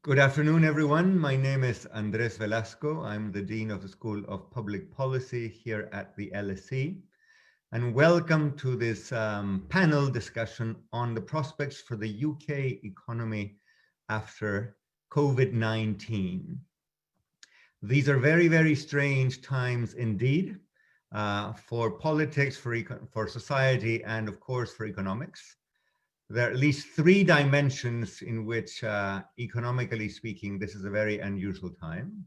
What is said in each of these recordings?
Good afternoon, everyone. My name is Andrés Velasco. I'm the Dean of the School of Public Policy here at the LSE. And welcome to this panel discussion on the prospects for the UK economy after COVID-19. These are very, very strange times indeed for politics, for society, and of course for economics. There are at least three dimensions in which, economically speaking, this is a very unusual time.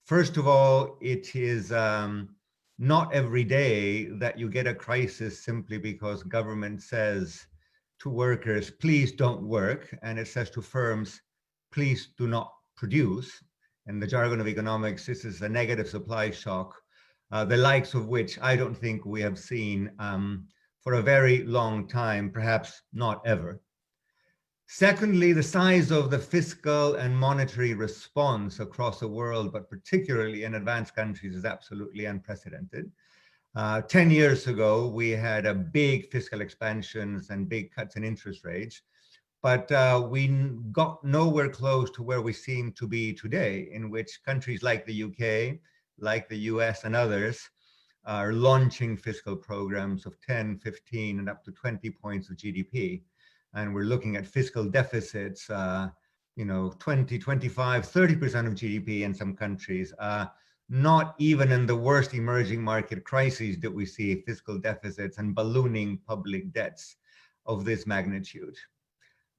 First of all, it is not every day that you get a crisis simply because government says to workers, please don't work, and it says to firms, please do not produce. In the jargon of economics, this is a negative supply shock, the likes of which I don't think we have seen for a very long time, perhaps not ever. Secondly, the size of the fiscal and monetary response across the world, but particularly in advanced countries, is absolutely unprecedented. 10 years ago, we had a big fiscal expansions and big cuts in interest rates, but we got nowhere close to where we seem to be today, in which countries like the UK, like the US and others, are launching fiscal programs of 10, 15, and up to 20 points of GDP. And we're looking at fiscal deficits, 20, 25, 30% of GDP in some countries. Not even in the worst emerging market crises did we see fiscal deficits and ballooning public debts of this magnitude.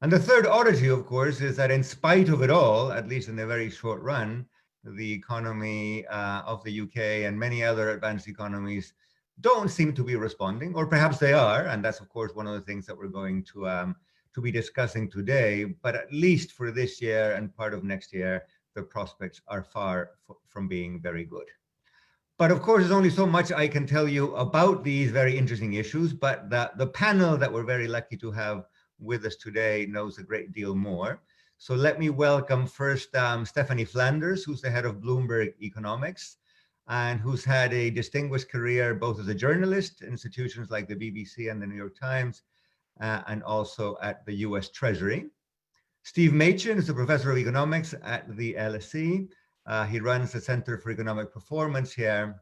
And the third oddity, of course, is that in spite of it all, at least in the very short run, the economy of the UK and many other advanced economies don't seem to be responding, or perhaps they are, and that's of course one of the things that we're going to be discussing today. But at least for this year and part of next year, the prospects are far from being very good. But of course, there's only so much I can tell you about these very interesting issues, but the panel that we're very lucky to have with us today knows a great deal more. So let me welcome first Stephanie Flanders, who's the head of Bloomberg Economics, and who's had a distinguished career both as a journalist in institutions like the BBC and the New York Times, and also at the US Treasury. Steve Machin is a professor of economics at the LSE. He runs the Center for Economic Performance here,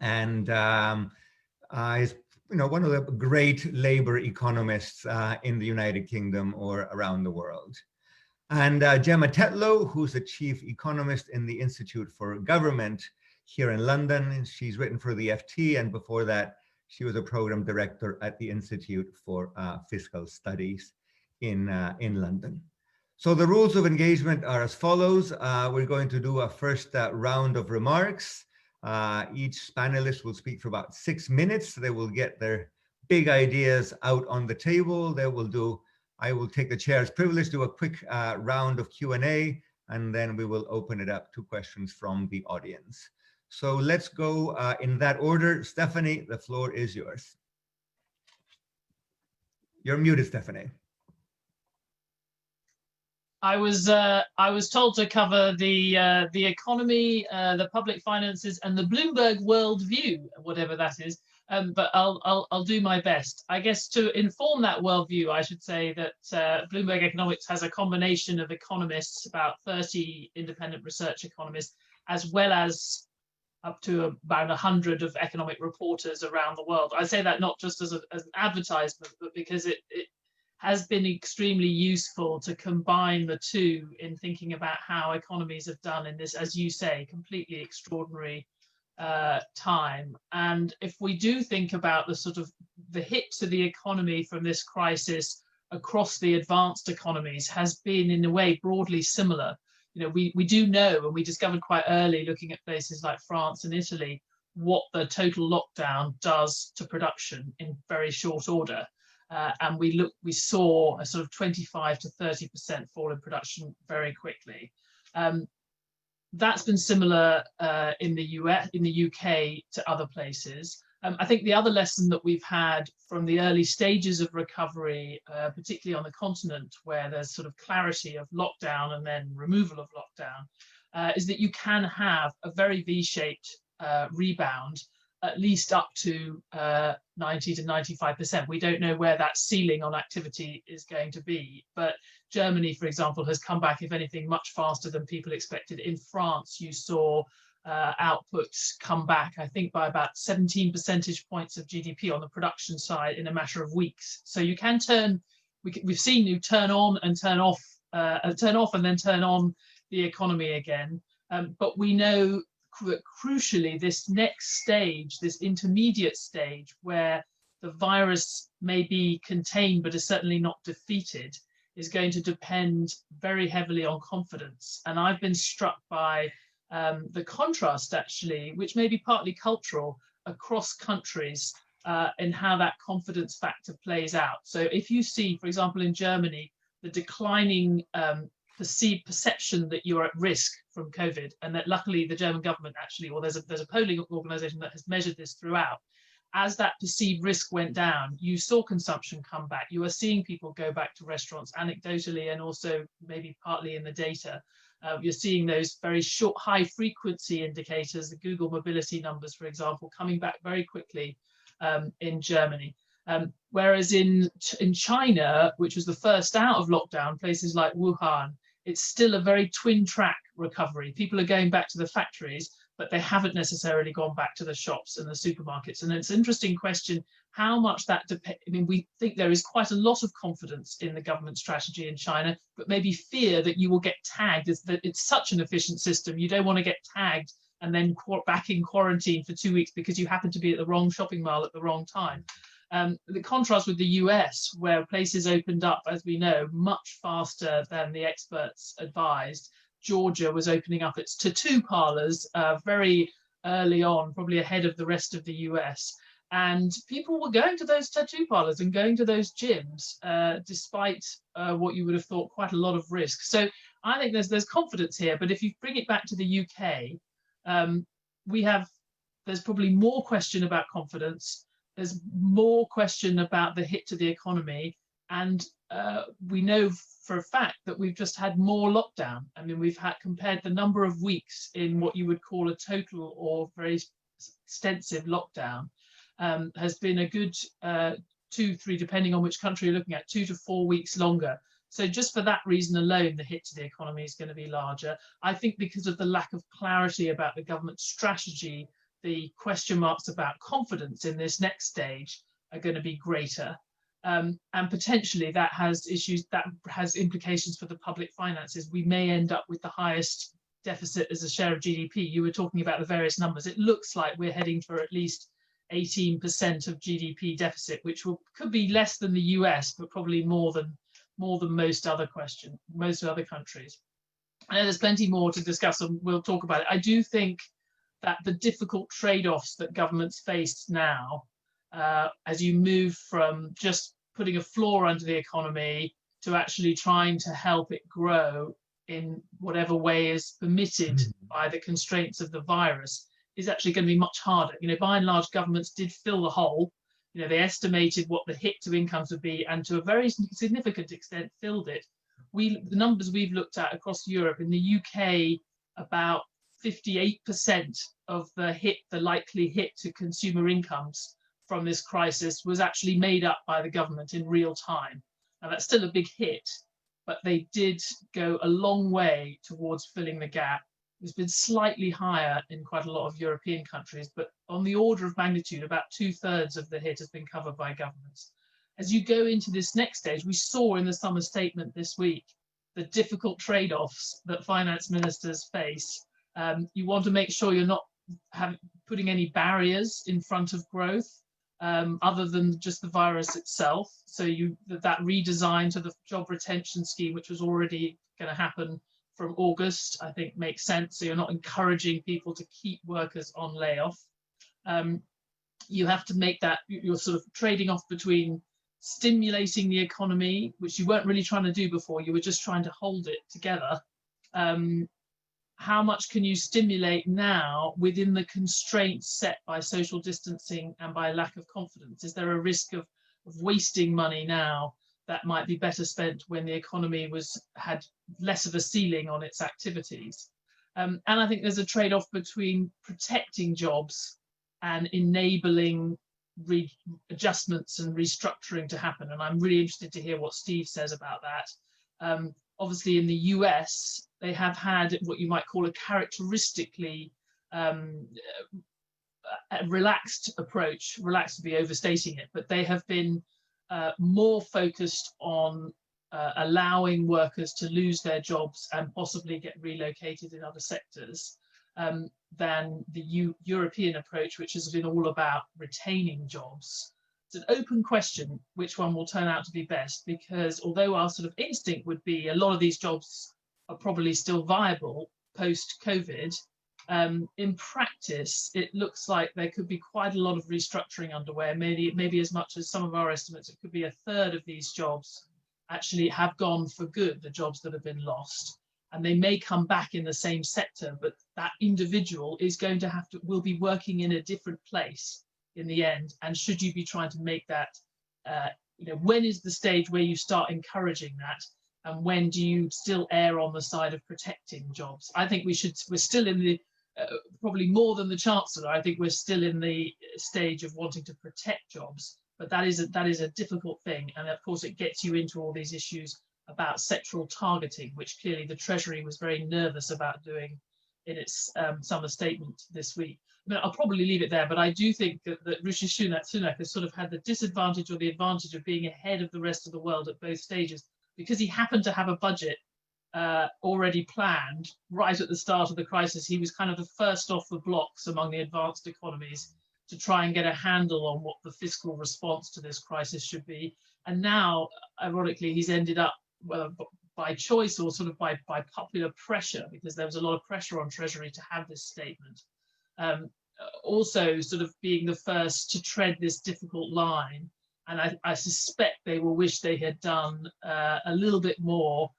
and is one of the great labor economists in the United Kingdom or around the world. And Gemma Tetlow, who's the chief economist in the Institute for Government here in London. She's written for the FT, and before that, she was a program director at the Institute for Fiscal Studies in London. So the rules of engagement are as follows. We're going to do a first round of remarks. Each panelist will speak for about 6 minutes. They will get their big ideas out on the table. I will take the chair's privilege, do a quick round of Q&A, and then we will open it up to questions from the audience. So let's go in that order. Stephanie, the floor is yours. You're muted, Stephanie. I was told to cover the economy, the public finances, and the Bloomberg worldview, whatever that is. But I'll do my best. I guess to inform that worldview, I should say that Bloomberg Economics has a combination of economists, about 30 independent research economists, as well as up to about 100 of economic reporters around the world. I say that not just as an advertisement, but because it has been extremely useful to combine the two in thinking about how economies have done in this, as you say, completely extraordinary time. And if we do think about the hit to the economy from this crisis across the advanced economies has been in a way broadly similar. We do know, and we discovered quite early looking at places like France and Italy, what the total lockdown does to production in very short order. And we saw a sort of 25 to 30% fall in production very quickly. That's been similar in the US, in the UK to other places. I think the other lesson that we've had from the early stages of recovery, particularly on the continent, where there's sort of clarity of lockdown and then removal of lockdown, is that you can have a very V-shaped rebound at least up to 90 to 95%. We don't know where that ceiling on activity is going to be, but Germany, for example, has come back, if anything, much faster than people expected. In France, you saw outputs come back, I think, by about 17 percentage points of GDP on the production side in a matter of weeks. So you can turn, we've seen you turn on and turn off, and then turn on the economy again. But we know crucially, this next stage, this intermediate stage where the virus may be contained but is certainly not defeated, is going to depend very heavily on confidence. And I've been struck by the contrast, actually, which may be partly cultural, across countries in how that confidence factor plays out. So if you see, for example, in Germany, the declining perceived perception that you're at risk from COVID, and that luckily the German government actually, or there's a polling organisation that has measured this throughout. As that perceived risk went down, you saw consumption come back. You are seeing people go back to restaurants anecdotally, and also maybe partly in the data. You're seeing those very short, high frequency indicators, the Google mobility numbers, for example, coming back very quickly in Germany. Whereas in China, which was the first out of lockdown, places like Wuhan, it's still a very twin track recovery. People are going back to the factories, but they haven't necessarily gone back to the shops and the supermarkets. And it's an interesting question, how much that depends. I mean, we think there is quite a lot of confidence in the government strategy in China, but maybe fear that you will get tagged, is that it's such an efficient system. You don't want to get tagged and then back in quarantine for 2 weeks because you happen to be at the wrong shopping mall at the wrong time. The contrast with the US, where places opened up, as we know, much faster than the experts advised. Georgia was opening up its tattoo parlors very early on, probably ahead of the rest of the US. And people were going to those tattoo parlors and going to those gyms, despite what you would have thought quite a lot of risk. So I think there's confidence here. But if you bring it back to the UK, there's probably more question about confidence. There's more question about the hit to the economy. And we know for a fact that we've just had more lockdown. I mean, we've had compared the number of weeks in what you would call a total or very extensive lockdown has been a good 2, 3, depending on which country you're looking at, 2 to 4 weeks longer. So just for that reason alone, the hit to the economy is going to be larger. I think because of the lack of clarity about the government strategy, the question marks about confidence in this next stage are going to be greater. And potentially that has implications for the public finances. We may end up with the highest deficit as a share of GDP. You were talking about the various numbers. It looks like we're heading for at least 18% of GDP deficit, which could be less than the US, but probably more than most other countries. I know there's plenty more to discuss, and we'll talk about it. I do think that the difficult trade-offs that governments face now, as you move from just putting a floor under the economy to actually trying to help it grow in whatever way is permitted by the constraints of the virus, is actually going to be much harder. You know, by and large, governments did fill the hole. You know, they estimated what the hit to incomes would be, and to a very significant extent filled it. The numbers we've looked at across Europe, in the UK, about 58% of the likely hit to consumer incomes from this crisis was actually made up by the government in real time. Now that's still a big hit, but they did go a long way towards filling the gap. It's been slightly higher in quite a lot of European countries, but on the order of magnitude, about 2/3 of the hit has been covered by governments. As you go into this next stage, we saw in the summer statement this week the difficult trade-offs that finance ministers face. You want to make sure you're not putting any barriers in front of growth other than just the virus itself. So that redesign to the job retention scheme, which was already going to happen from August, I think makes sense. So you're not encouraging people to keep workers on layoff. You have to make that, you're sort of trading off between stimulating the economy, which you weren't really trying to do before, you were just trying to hold it together. How much can you stimulate now within the constraints set by social distancing and by lack of confidence? Is there a risk of wasting money now that might be better spent when the economy had less of a ceiling on its activities? And I think there's a trade-off between protecting jobs and enabling adjustments and restructuring to happen. And I'm really interested to hear what Steve says about that. Obviously, in the US, they have had what you might call a characteristically relaxed approach. Relaxed would be overstating it, but they have been more focused on allowing workers to lose their jobs and possibly get relocated in other sectors than the European approach, which has been all about retaining jobs. It's an open question which one will turn out to be best, because although our sort of instinct would be a lot of these jobs are probably still viable post-COVID, in practice, it looks like there could be quite a lot of restructuring underway. Maybe as much as some of our estimates, it could be a third of these jobs actually have gone for good, the jobs that have been lost. And they may come back in the same sector, but that individual is going to will be working in a different place in the end. And should you be trying to make that, when is the stage where you start encouraging that? And when do you still err on the side of protecting jobs? I think we're still in the, probably more than the Chancellor, I think we're still in the stage of wanting to protect jobs. But that is a difficult thing. And of course, it gets you into all these issues about sectoral targeting, which clearly the Treasury was very nervous about doing in its summer statement this week. I mean, I'll probably leave it there, but I do think that Rishi Sunak has sort of had the disadvantage or the advantage of being ahead of the rest of the world at both stages, because he happened to have a budget already planned right at the start of the crisis. He was kind of the first off the blocks among the advanced economies to try and get a handle on what the fiscal response to this crisis should be. And now, ironically, he's ended up, by choice or sort of by popular pressure, because there was a lot of pressure on Treasury to have this statement, also sort of being the first to tread this difficult line. And I suspect they will wish they had done a little bit more,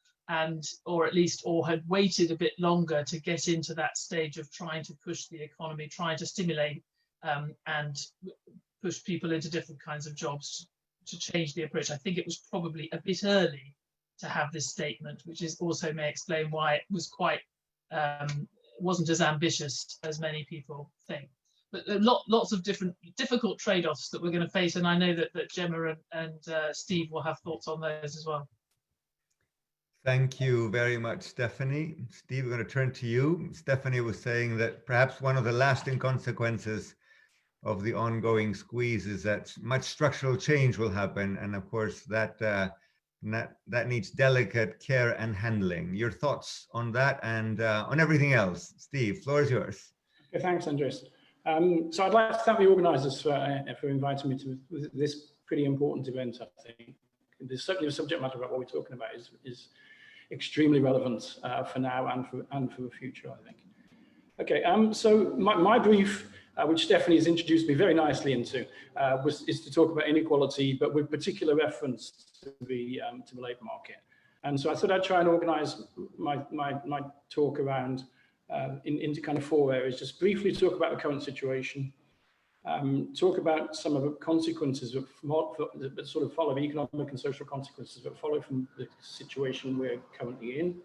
or had waited a bit longer to get into that stage of trying to push the economy, trying to stimulate and push people into different kinds of jobs to change the approach. I think it was probably a bit early to have this statement, which is also may explain why it was wasn't as ambitious as many people think. But there are lots of different difficult trade-offs that we're going to face, and I know that Gemma and Steve will have thoughts on those as well. Thank you very much, Stephanie. Steve, we're going to turn to you. Stephanie was saying that perhaps one of the lasting consequences of the ongoing squeeze is that much structural change will happen, and of course that needs delicate care and handling. Your thoughts on that and on everything else. Steve, floor is yours. Okay, thanks, Andrés. So I'd like to thank the organisers for inviting me to this pretty important event. I think there's certainly the subject matter about what we're talking about is extremely relevant for now and for the future, I think. Okay, so my brief, which Stephanie has introduced me very nicely into, is to talk about inequality, but with particular reference to the labour market. And so I thought I'd try and organise my talk around into kind of four areas. Just briefly talk about the current situation, talk about some of the consequences that sort of follow, the economic and social consequences that follow from the situation we're currently in.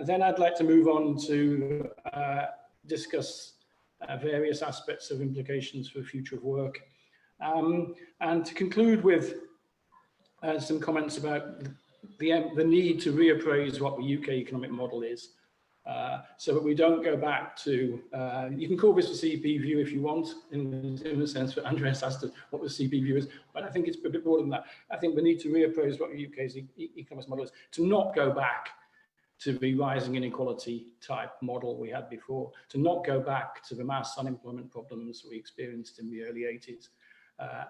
Then I'd like to move on to discuss various aspects of implications for the future of work, and to conclude with some comments about the need to reappraise what the UK economic model is, so that we don't go back to, you can call this the CP view if you want, in the sense that Andrés asked us what the CP view is, but I think it's a bit broader than that. I think we need to reappraise what the UK's economic model is, to not go back to the rising inequality type model we had before, to not go back to the mass unemployment problems we experienced in the early 80s.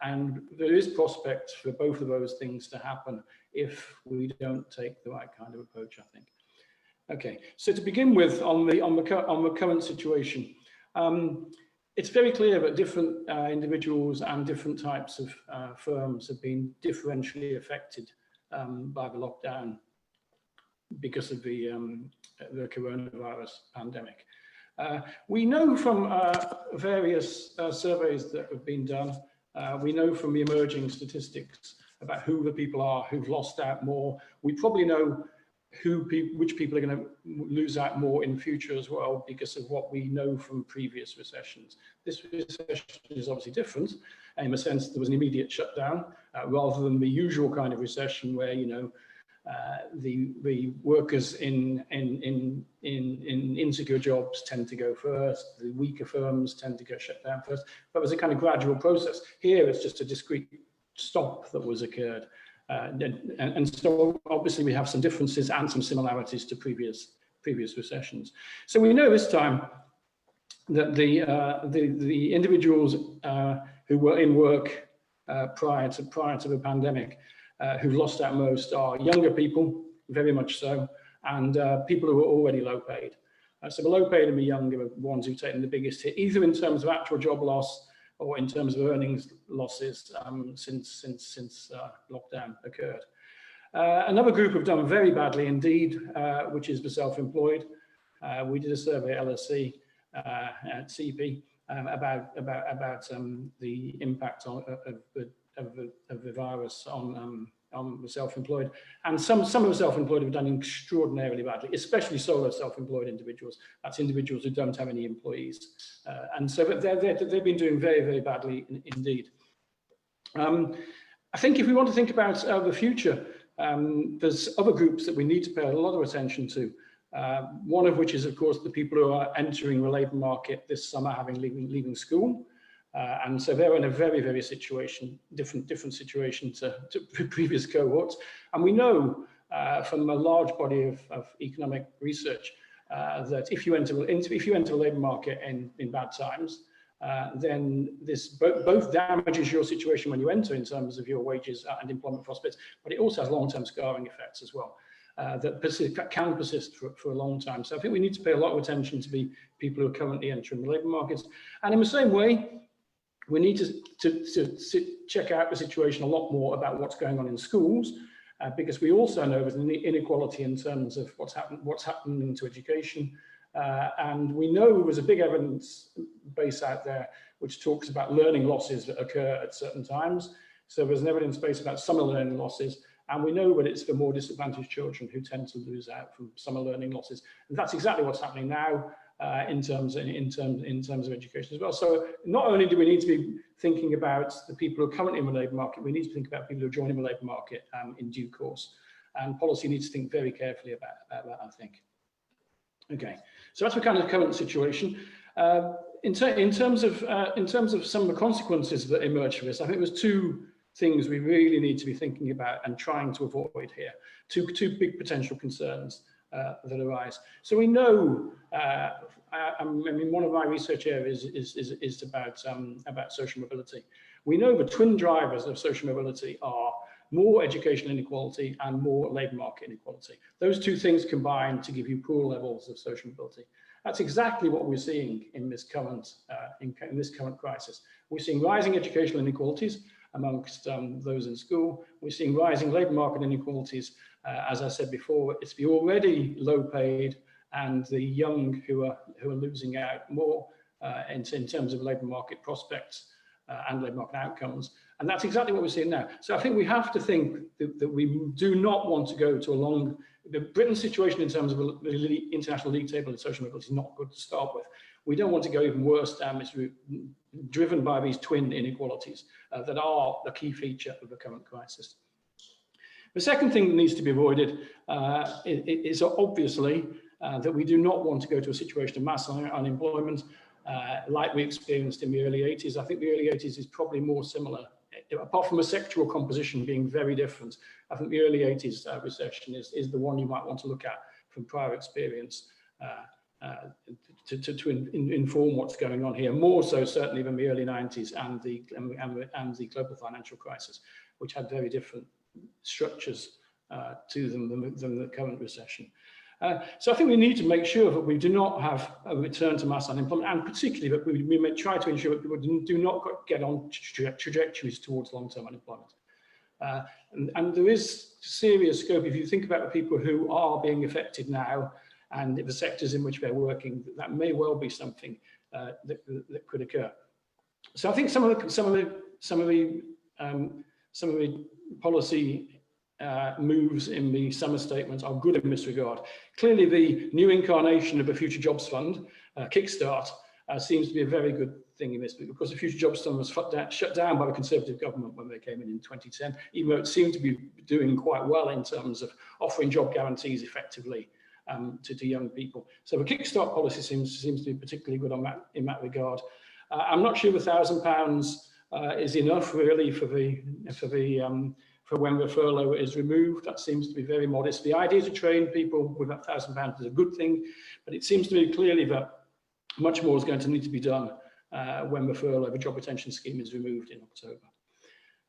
And there is prospect for both of those things to happen if we don't take the right kind of approach, I think. Okay, so to begin with, on the current situation, it's very clear that different individuals and different types of firms have been differentially affected by the lockdown because of the coronavirus pandemic. We know from various surveys that have been done, we know from the emerging statistics about who the people are who've lost out more. We probably know which people are going to lose out more in future as well, because of what we know from previous recessions. This recession is obviously different in a sense. There was an immediate shutdown rather than the usual kind of recession where, you know, the workers in insecure jobs tend to go first, the weaker firms tend to get shut down first, but it was a kind of gradual process. Here it's just a discrete stop that was occurred. And so obviously we have some differences and some similarities to previous recessions. So we know this time that the individuals who were in work prior to the pandemic, who lost out most, are younger people, very much so, and people who are already low paid. So the low paid and the young are the ones who've taken the biggest hit, either in terms of actual job loss or in terms of earnings losses since lockdown occurred. Another group have done very badly indeed, which is the self-employed. We did a survey at LSE at CP about the impact of the virus on the self-employed, and some of the self-employed have done extraordinarily badly, especially solo self-employed individuals. That's individuals who don't have any employees, and so they've been doing very, very badly indeed. I think if we want to think about the future, there's other groups that we need to pay a lot of attention to. One of which is, of course, the people who are entering the labour market this summer, leaving school. And so they're in a very, very different situation to previous cohorts. And we know from a large body of economic research that if you enter the labour market in bad times, then this both damages your situation when you enter in terms of your wages and employment prospects, but it also has long-term scarring effects as well. That can persist for a long time. So I think we need to pay a lot of attention to the people who are currently entering the labour markets. And in the same way, we need to check out the situation a lot more about what's going on in schools, because we also know there's an inequality in terms of what's happening to education. And we know there's a big evidence base out there which talks about learning losses that occur at certain times. So there's an evidence base about summer learning losses. And we know that it's the more disadvantaged children who tend to lose out from summer learning losses. And that's exactly what's happening now in terms of education as well. So not only do we need to be thinking about the people who are currently in the labour market, we need to think about people who are joining the labour market in due course. And policy needs to think very carefully about that, I think. Okay, so that's the kind of current situation. In terms of some of the consequences that emerge from this, I think there's two things we really need to be thinking about and trying to avoid here. Two big potential concerns that arise. So we know, I mean, one of my research areas is about social mobility. We know the twin drivers of social mobility are more educational inequality and more labour market inequality. Those two things combine to give you poor levels of social mobility. That's exactly what we're seeing in this current crisis. We're seeing rising educational inequalities amongst those in school. We're seeing rising labour market inequalities. As I said before, it's the already low paid and the young who are losing out more in terms of labour market prospects and labour market outcomes. And that's exactly what we're seeing now. So I think we have to think that we do not want to go to Britain's situation in terms of the international league table in social mobility is not good to start with. We don't want to go even worse down this route, driven by these twin inequalities that are the key feature of the current crisis. The second thing that needs to be avoided is obviously that we do not want to go to a situation of mass unemployment like we experienced in the early 80s. I think the early 80s is probably more similar, apart from a sectoral composition being very different. I think the early 80s recession is the one you might want to look at from prior experience to inform what's going on here, more so certainly than the early 90s and the global financial crisis, which had very different structures to them than the current recession. So I think we need to make sure that we do not have a return to mass unemployment, and particularly that we may try to ensure that people do not get on trajectories towards long-term unemployment. And there is serious scope, if you think about the people who are being affected now and the sectors in which they're working, that may well be something that could occur. So I think some of the policy moves in the summer statements are good in this regard. Clearly, the new incarnation of the Future Jobs Fund, Kickstart, seems to be a very good thing in this, because the Future Jobs Fund was shut down by the Conservative government when they came in 2010, even though it seemed to be doing quite well in terms of offering job guarantees effectively to young people. So the Kickstart policy seems to be particularly good on that, in that regard. I'm not sure the £1,000 is enough really for when the furlough is removed. That seems to be very modest. The idea to train people with that £1,000 is a good thing, but it seems to me clearly that much more is going to need to be done when the furlough, the job retention scheme, is removed in October.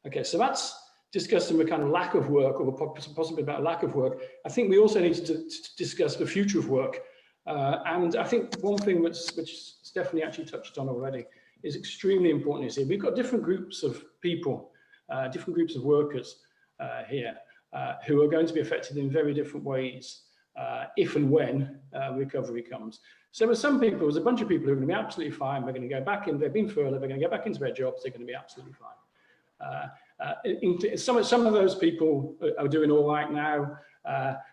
Okay, so that's discussing the kind of lack of work, or possibly about lack of work. I think we also need to discuss the future of work. And I think one thing which Stephanie actually touched on already is extremely important is here. We've got different groups of people, different groups of workers here who are going to be affected in very different ways if and when recovery comes. So there's some people, there's a bunch of people who are going to be absolutely fine. They're going to go back in, they've been furloughed, they're going to go back into their jobs, they're going to be absolutely fine. Some of those people are doing all right now.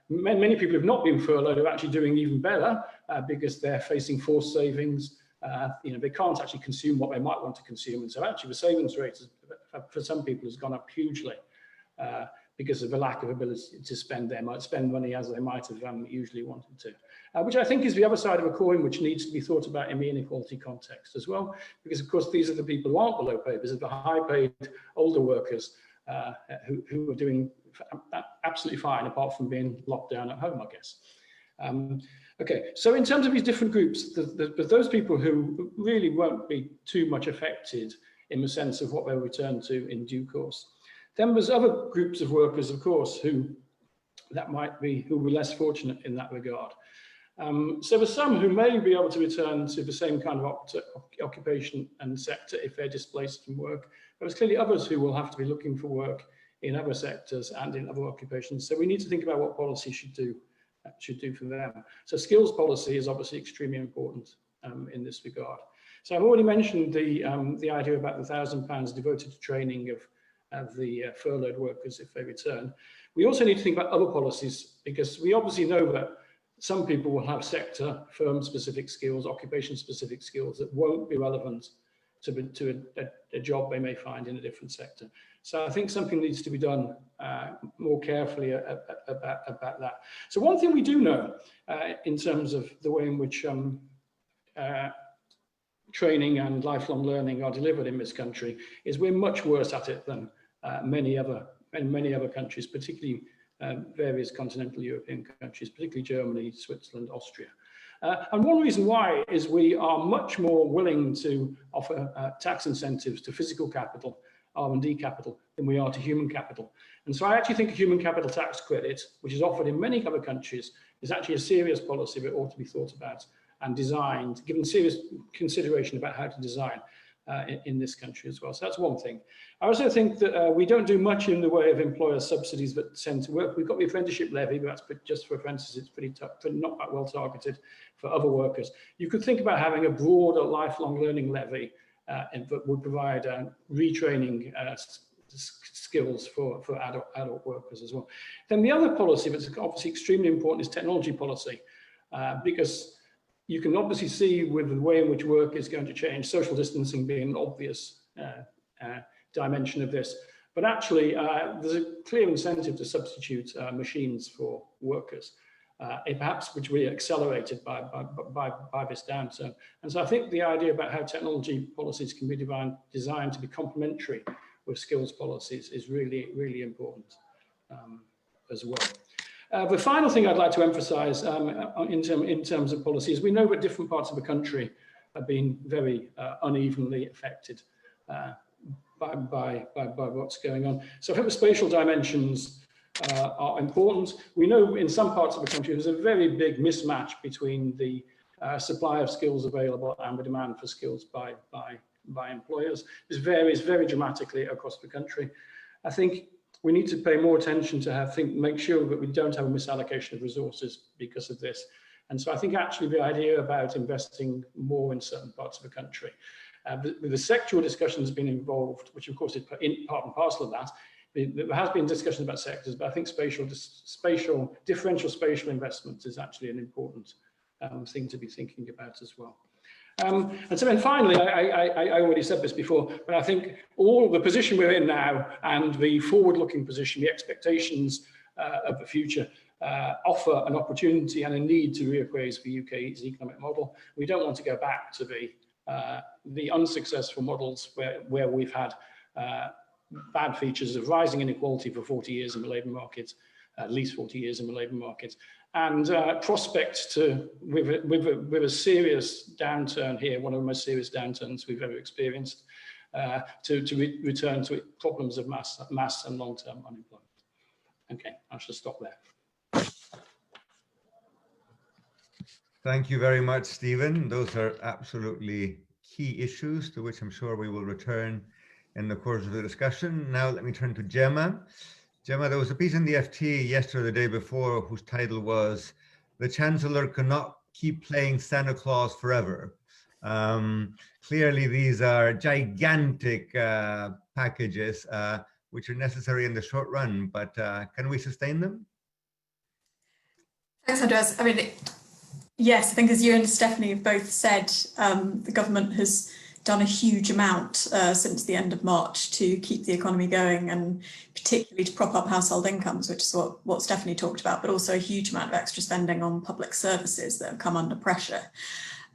Many people who've not been furloughed are actually doing even better because they're facing forced savings. They can't actually consume what they might want to consume. And so actually the savings rate for some people has gone up hugely because of the lack of ability to spend money as they might have usually wanted to. Which I think is the other side of a coin, which needs to be thought about in the inequality context as well, because of course these are the people who aren't below pay. These are the high-paid older workers who are doing absolutely fine, apart from being locked down at home, I guess. Okay, so in terms of these different groups, there's those people who really won't be too much affected in the sense of what they'll return to in due course. Then there's other groups of workers, of course, who will be less fortunate in that regard. So there's some who may be able to return to the same kind of occupation and sector if they're displaced from work. But there's clearly others who will have to be looking for work in other sectors and in other occupations. So we need to think about what policy should do for them. So skills policy is obviously extremely important in this regard. So I've already mentioned the idea about the £1,000 devoted to training of the furloughed workers if they return. We also need to think about other policies, because we obviously know that some people will have sector, firm-specific skills, occupation-specific skills that won't be relevant to a job they may find in a different sector. So I think something needs to be done more carefully about that. So one thing we do know in terms of the way in which training and lifelong learning are delivered in this country is we're much worse at it than many other countries, particularly various continental European countries, particularly Germany, Switzerland, Austria. And one reason why is we are much more willing to offer tax incentives to physical capital, R&D capital, than we are to human capital. And so I actually think a human capital tax credit, which is offered in many other countries, is actually a serious policy that ought to be thought about and designed, given serious consideration about how to design in this country as well. So that's one thing. I also think that we don't do much in the way of employer subsidies that tend to work. We've got the apprenticeship levy, but that's just for apprentices. It's pretty tough, not that well targeted for other workers. You could think about having a broader lifelong learning levy that would provide retraining skills for adult workers as well. Then the other policy that's obviously extremely important is technology policy, because you can obviously see with the way in which work is going to change, social distancing being an obvious dimension of this. But actually, there's a clear incentive to substitute machines for workers, perhaps which will be accelerated by this downturn. And so I think the idea about how technology policies can be designed to be complementary with skills policies is really, really important as well. The final thing I'd like to emphasize in terms of policy is we know that different parts of the country have been very unevenly affected by what's going on. So I think the spatial dimensions are important. We know in some parts of the country there's a very big mismatch between the supply of skills available and the demand for skills by employers. This varies very dramatically across the country. I think we need to pay more attention to make sure that we don't have a misallocation of resources because of this. And so I think actually the idea about investing more in certain parts of the country, the sectoral discussion has been involved, which of course is part and parcel of that, there has been discussion about sectors, but I think differential spatial investments is actually an important thing to be thinking about as well. And so then finally, I already said this before, but I think all the position we're in now and the forward-looking position, the expectations of the future offer an opportunity and a need to reappraise the UK's economic model. We don't want to go back to the unsuccessful models where we've had bad features of rising inequality for 40 years in the labour market, at least 40 years in the labour market, and prospects with a serious downturn here, one of the most serious downturns we've ever experienced, to return to problems of mass and long-term unemployment. Okay, I shall stop there. Thank you very much, Stephen. Those are absolutely key issues to which I'm sure we will return in the course of the discussion. Now let me turn to Gemma. Gemma, there was a piece in the FT yesterday or the day before whose title was "The Chancellor Cannot Keep Playing Santa Claus Forever." Clearly, these are gigantic packages which are necessary in the short run, but can we sustain them? Thanks, Andrés. I mean, yes, I think as you and Stephanie have both said, the government has done a huge amount since the end of March to keep the economy going, and particularly to prop up household incomes, which is what Stephanie talked about, but also a huge amount of extra spending on public services that have come under pressure.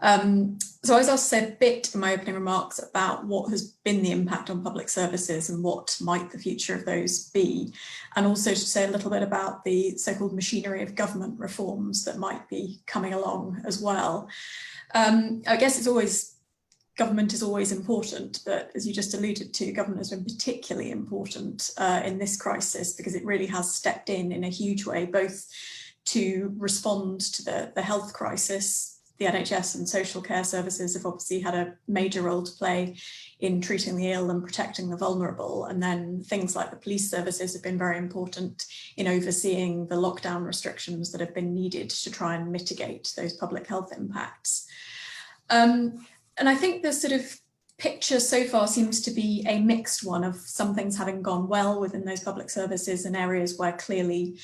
So I was asked to say a bit in my opening remarks about what has been the impact on public services and what might the future of those be, and also to say a little bit about the so-called machinery of government reforms that might be coming along as well. I guess government is always important, but as you just alluded to, government has been particularly important in this crisis because it really has stepped in a huge way, both to respond to the health crisis. The NHS and social care services have obviously had a major role to play in treating the ill and protecting the vulnerable. And then things like the police services have been very important in overseeing the lockdown restrictions that have been needed to try and mitigate those public health impacts. And I think the sort of picture so far seems to be a mixed one of some things having gone well within those public services and areas where clearly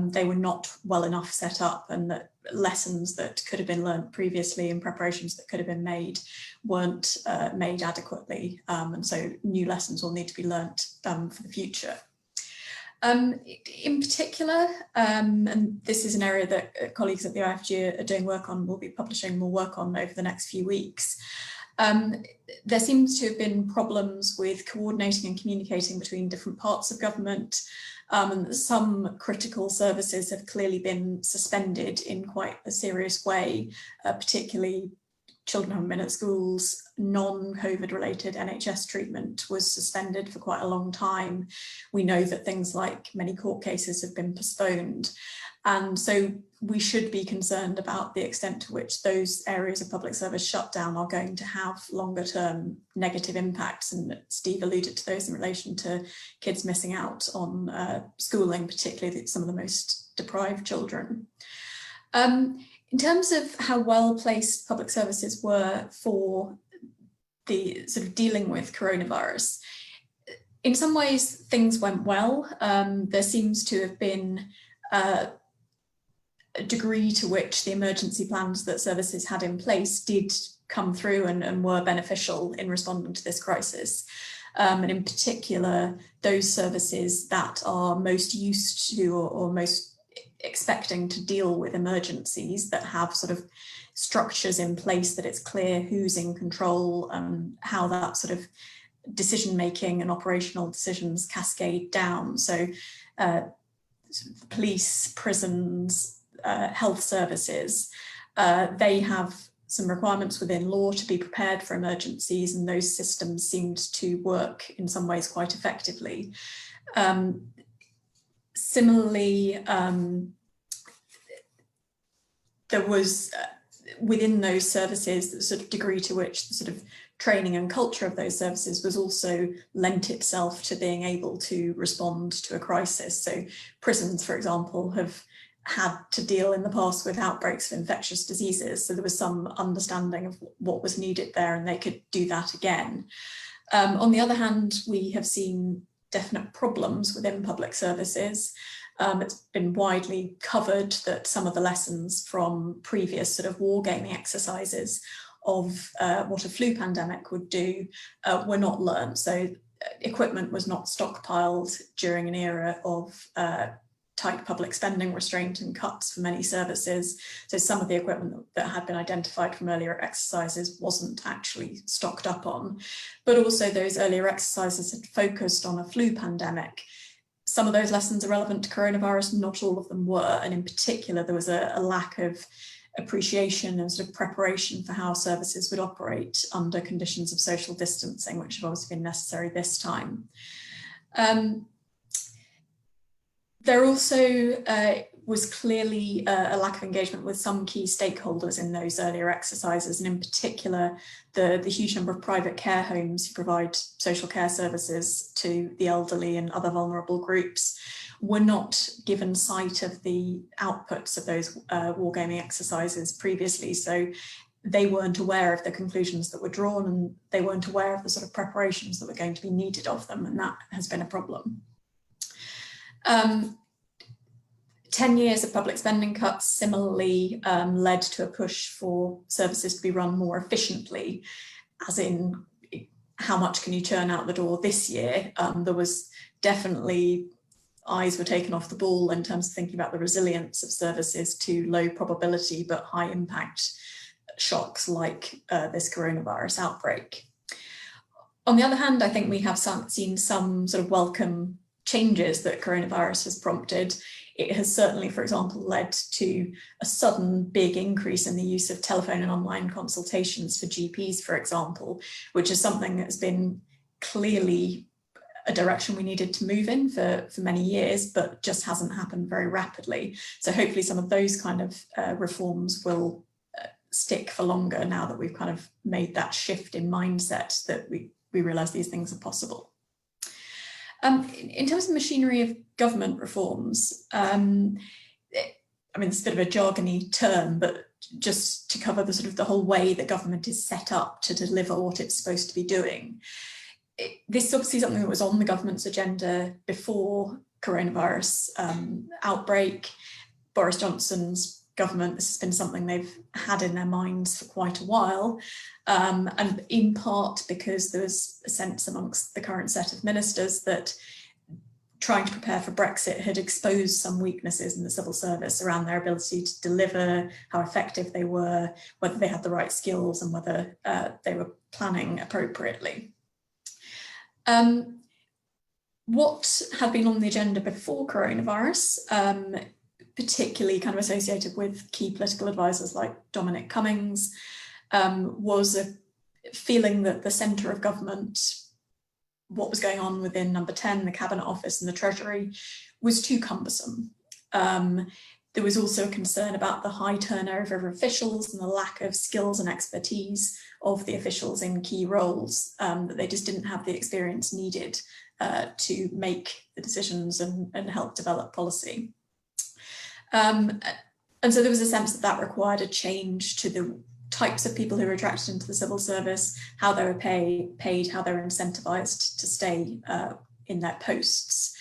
they were not well enough set up, and that lessons that could have been learned previously and preparations that could have been made weren't made adequately. And so new lessons will need to be learnt for the future. In particular, and this is an area that colleagues at the IFG are doing work on, will be publishing more work on over the next few weeks. There seems to have been problems with coordinating and communicating between different parts of government. And some critical services have clearly been suspended in quite a serious way, particularly children haven't been at schools. Non-COVID related NHS treatment was suspended for quite a long time. We know that things like many court cases have been postponed. And so we should be concerned about the extent to which those areas of public service shutdown are going to have longer term negative impacts. And Steve alluded to those in relation to kids missing out on schooling, particularly some of the most deprived children. In terms of how well placed public services were for the sort of dealing with coronavirus, in some ways things went well. There seems to have been a degree to which the emergency plans that services had in place did come through and were beneficial in responding to this crisis. And in particular, those services that are most used to or most expecting to deal with emergencies, that have sort of structures in place that it's clear who's in control and how that sort of decision making and operational decisions cascade down. So police, prisons, health services, they have some requirements within law to be prepared for emergencies, and those systems seemed to work in some ways quite effectively. Similarly, there was within those services the sort of degree to which the sort of training and culture of those services was also lent itself to being able to respond to a crisis. So prisons, for example, have had to deal in the past with outbreaks of infectious diseases. So there was some understanding of what was needed there, and they could do that again. On the other hand, we have seen definite problems within public services. It's been widely covered that some of the lessons from previous sort of wargaming exercises of what a flu pandemic would do were not learned. So equipment was not stockpiled during an era of tight public spending restraint and cuts for many services. So some of the equipment that had been identified from earlier exercises wasn't actually stocked up on. But also those earlier exercises had focused on a flu pandemic. Some of those lessons are relevant to coronavirus, not all of them were. And in particular, there was a lack of appreciation and sort of preparation for how services would operate under conditions of social distancing, which have obviously been necessary this time. There also was clearly a lack of engagement with some key stakeholders in those earlier exercises, and in particular, the huge number of private care homes who provide social care services to the elderly and other vulnerable groups were not given sight of the outputs of those wargaming exercises previously. So they weren't aware of the conclusions that were drawn, and they weren't aware of the sort of preparations that were going to be needed of them, and that has been a problem. 10 years of public spending cuts similarly led to a push for services to be run more efficiently, as in how much can you churn out the door this year. There was definitely eyes were taken off the ball in terms of thinking about the resilience of services to low probability but high impact shocks like this coronavirus outbreak. On the other hand, I think we have seen some sort of welcome changes that coronavirus has prompted. It has certainly, for example, led to a sudden big increase in the use of telephone and online consultations for GPs, for example, which is something that's been clearly a direction we needed to move in for many years, but just hasn't happened very rapidly. So hopefully some of those kind of reforms will stick for longer now that we've kind of made that shift in mindset that we realise these things are possible. In terms of machinery of government reforms, I mean, it's a bit of a jargony term, but just to cover the sort of the whole way that government is set up to deliver what it's supposed to be doing. This is obviously something that was on the government's agenda before coronavirus outbreak. Boris Johnson's government, this has been something they've had in their minds for quite a while. And in part because there was a sense amongst the current set of ministers that trying to prepare for Brexit had exposed some weaknesses in the civil service around their ability to deliver, how effective they were, whether they had the right skills and whether they were planning appropriately. What had been on the agenda before coronavirus, particularly kind of associated with key political advisors like Dominic Cummings, was a feeling that the centre of government, what was going on within number 10, the Cabinet Office and the Treasury, was too cumbersome. There was also a concern about the high turnover of officials and the lack of skills and expertise of the officials in key roles, that they just didn't have the experience needed to make the decisions and help develop policy. And so there was a sense that that required a change to the types of people who were attracted into the civil service, how they were paid, how they were incentivised to stay in their posts.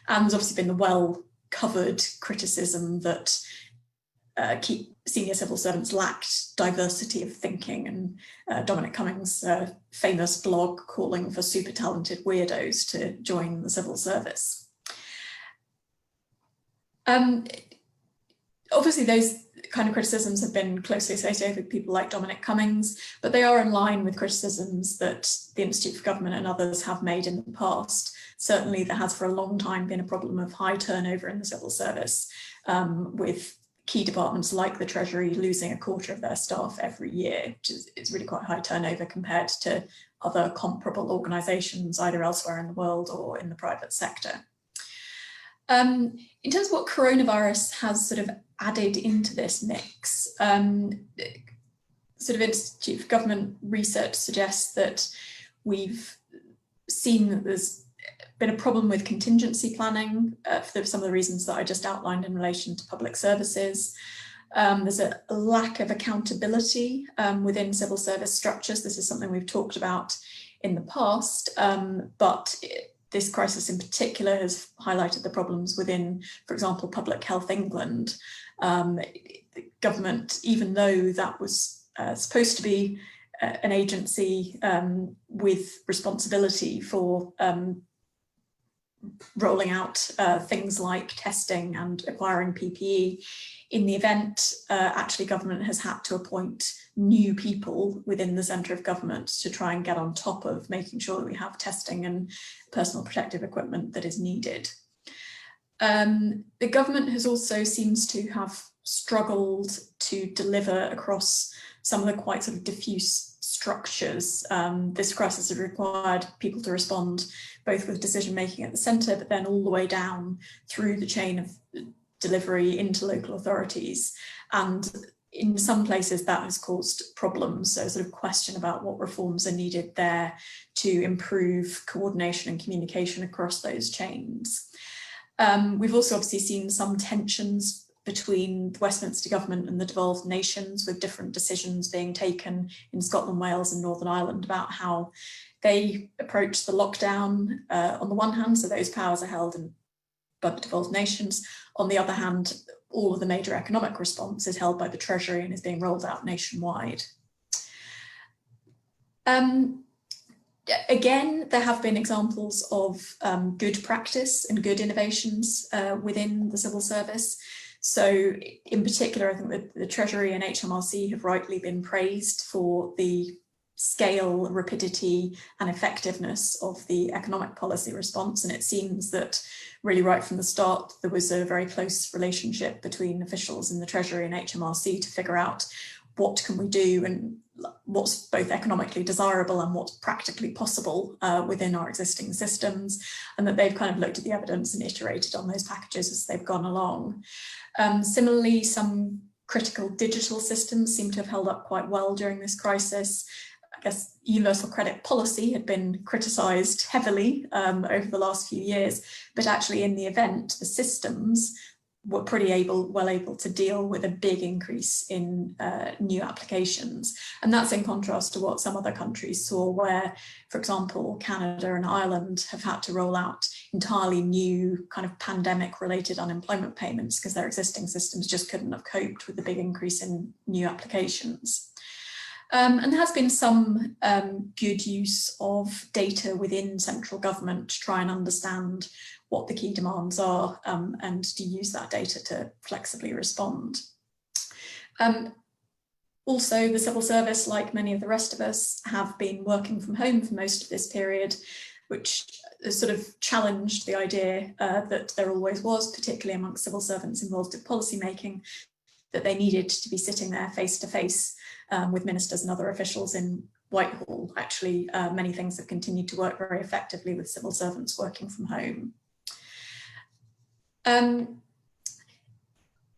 And there's obviously been the well-covered criticism that senior civil servants lacked diversity of thinking, and Dominic Cummings' famous blog calling for super talented weirdos to join the civil service. Obviously, those kind of criticisms have been closely associated with people like Dominic Cummings, but they are in line with criticisms that the Institute for Government and others have made in the past. Certainly, there has for a long time been a problem of high turnover in the civil service, with key departments like the Treasury losing a quarter of their staff every year, which is really quite high turnover compared to other comparable organisations either elsewhere in the world or in the private sector. In terms of what coronavirus has sort of added into this mix, sort of Institute for Government research suggests that we've seen that there's been a problem with contingency planning for some of the reasons that I just outlined in relation to public services. There's a lack of accountability within civil service structures. This is something we've talked about in the past, but this crisis in particular has highlighted the problems within, for example, Public Health England. The government, even though that was supposed to be an agency with responsibility for rolling out things like testing and acquiring PPE, in the event, actually government has had to appoint new people within the centre of government to try and get on top of making sure that we have testing and personal protective equipment that is needed. The government has also seems to have struggled to deliver across some of the quite sort of diffuse structures. This crisis has required people to respond both with decision making at the centre, but then all the way down through the chain of delivery into local authorities. And in some places that has caused problems. So sort of question about what reforms are needed there to improve coordination and communication across those chains. We've also obviously seen some tensions between the Westminster government and the devolved nations, with different decisions being taken in Scotland, Wales and Northern Ireland about how they approach the lockdown on the one hand, so those powers are held by the devolved nations. On the other hand, all of the major economic response is held by the Treasury and is being rolled out nationwide. Again, there have been examples of good practice and good innovations within the civil service. So in particular, I think that the Treasury and HMRC have rightly been praised for the scale, rapidity and effectiveness of the economic policy response. And it seems that really right from the start, there was a very close relationship between officials in the Treasury and HMRC to figure out what can we do and what's both economically desirable and what's practically possible within our existing systems, and that they've kind of looked at the evidence and iterated on those packages as they've gone along. Similarly, some critical digital systems seem to have held up quite well during this crisis. I guess universal credit policy had been criticised heavily over the last few years, but actually in the event, the systems were pretty well able to deal with a big increase in new applications. And that's in contrast to what some other countries saw, where, for example, Canada and Ireland have had to roll out entirely new kind of pandemic related unemployment payments because their existing systems just couldn't have coped with the big increase in new applications. And there has been some good use of data within central government to try and understand what the key demands are and to use that data to flexibly respond. Also, the civil service, like many of the rest of us, have been working from home for most of this period, which has sort of challenged the idea that there always was, particularly amongst civil servants involved in policy making, that they needed to be sitting there face to face with ministers and other officials in Whitehall. Actually, many things have continued to work very effectively with civil servants working from home.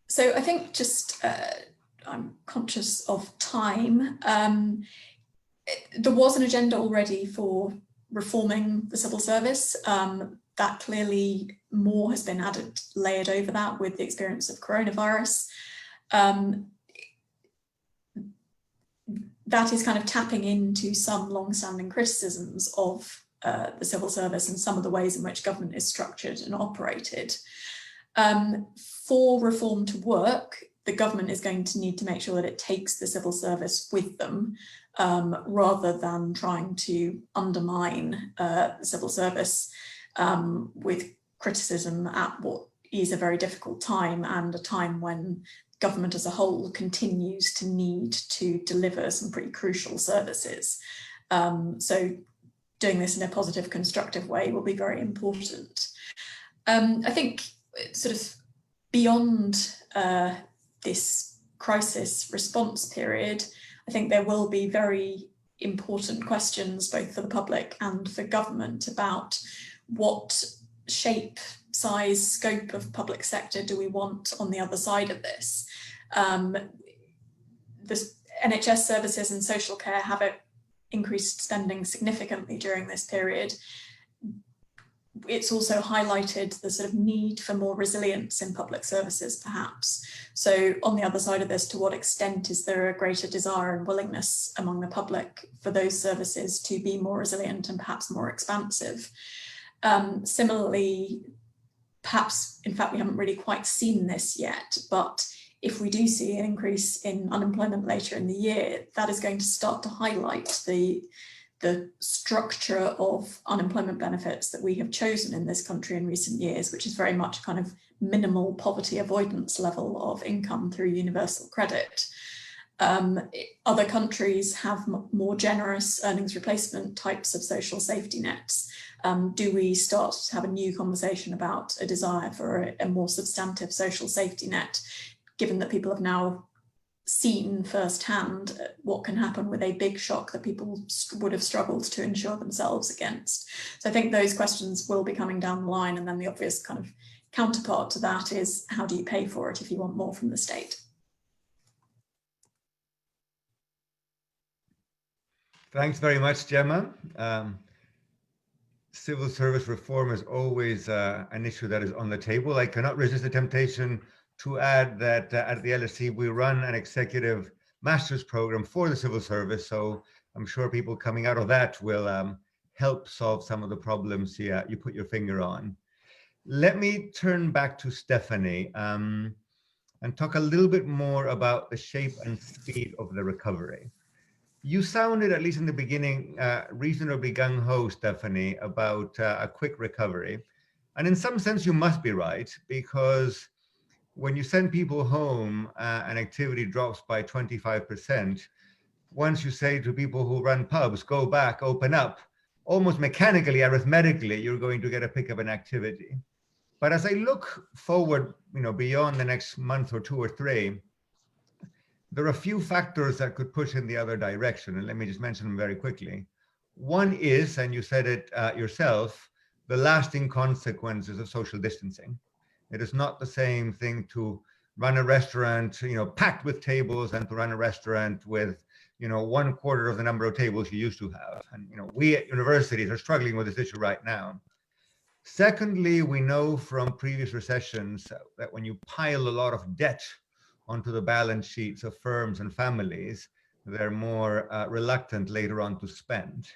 So I think just, I'm conscious of time. There was an agenda already for reforming the civil service. That clearly more has been layered over that with the experience of coronavirus. That is kind of tapping into some long-standing criticisms of the civil service and some of the ways in which government is structured and operated. For reform to work, the government is going to need to make sure that it takes the civil service with them, rather than trying to undermine the civil service with criticism at what is a very difficult time, and a time when government as a whole continues to need to deliver some pretty crucial services. So doing this in a positive, constructive way will be very important. I think sort of beyond this crisis response period, I think there will be very important questions both for the public and for government about what shape, size, scope of public sector do we want on the other side of this. The NHS services and social care have increased spending significantly during this period. It's also highlighted the sort of need for more resilience in public services, perhaps. So on the other side of this, to what extent is there a greater desire and willingness among the public for those services to be more resilient and perhaps more expansive? Similarly, perhaps, in fact, we haven't really quite seen this yet, but if we do see an increase in unemployment later in the year, that is going to start to highlight the structure of unemployment benefits that we have chosen in this country in recent years, which is very much kind of minimal poverty avoidance level of income through universal credit. Other countries have more generous earnings replacement types of social safety nets. Do we start to have a new conversation about a desire for a more substantive social safety net, given that people have now seen firsthand what can happen with a big shock that people would have struggled to insure themselves against? So I think those questions will be coming down the line, and then the obvious kind of counterpart to that is, how do you pay for it if you want more from the state? Thanks very much, Gemma. Civil service reform is always an issue that is on the table. I cannot resist the temptation to add that at the LSE, we run an executive master's program for the civil service. So I'm sure people coming out of that will help solve some of the problems you put your finger on. Let me turn back to Stephanie and talk a little bit more about the shape and speed of the recovery. You sounded, at least in the beginning, reasonably gung-ho, Stephanie, about a quick recovery. And in some sense, you must be right, because when you send people home and activity drops by 25%, once you say to people who run pubs, go back, open up, almost mechanically, arithmetically, you're going to get a pickup in activity. But as I look forward, beyond the next month or two or three, there are a few factors that could push in the other direction, and let me just mention them very quickly. One is, and you said it yourself, the lasting consequences of social distancing. It is not the same thing to run a restaurant, packed with tables, and to run a restaurant with, 1/4 of the number of tables you used to have. And, we at universities are struggling with this issue right now. Secondly, we know from previous recessions that when you pile a lot of debt onto the balance sheets of firms and families, they're more reluctant later on to spend.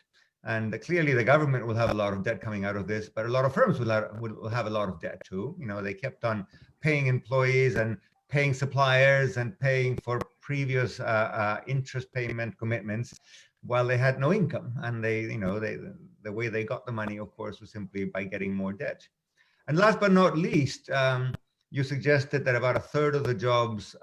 And clearly the government will have a lot of debt coming out of this, but a lot of firms will have a lot of debt too. They kept on paying employees and paying suppliers and paying for previous interest payment commitments while they had no income. And the way they got the money, of course, was simply by getting more debt. And last but not least, you suggested that about 1/3 of the jobs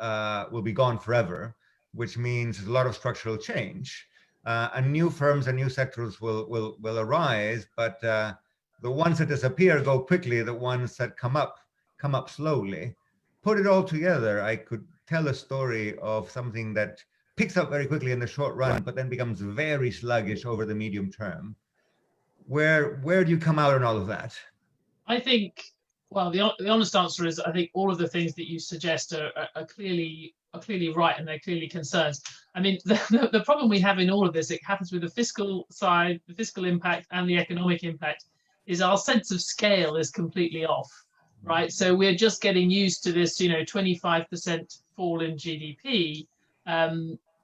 will be gone forever, which means a lot of structural change. And new firms and new sectors will arise, but the ones that disappear go quickly. The ones that come up slowly. Put it all together, I could tell a story of something that picks up very quickly in the short run, but then becomes very sluggish over the medium term. Where do you come out on all of that? I think, well, the honest answer is, I think all of the things that you suggest are clearly right, and they're clearly concerns. I mean, the problem we have in all of this, it happens with the fiscal side, the fiscal impact and the economic impact, is our sense of scale is completely off, right? So we're just getting used to this, 25% fall in GDP,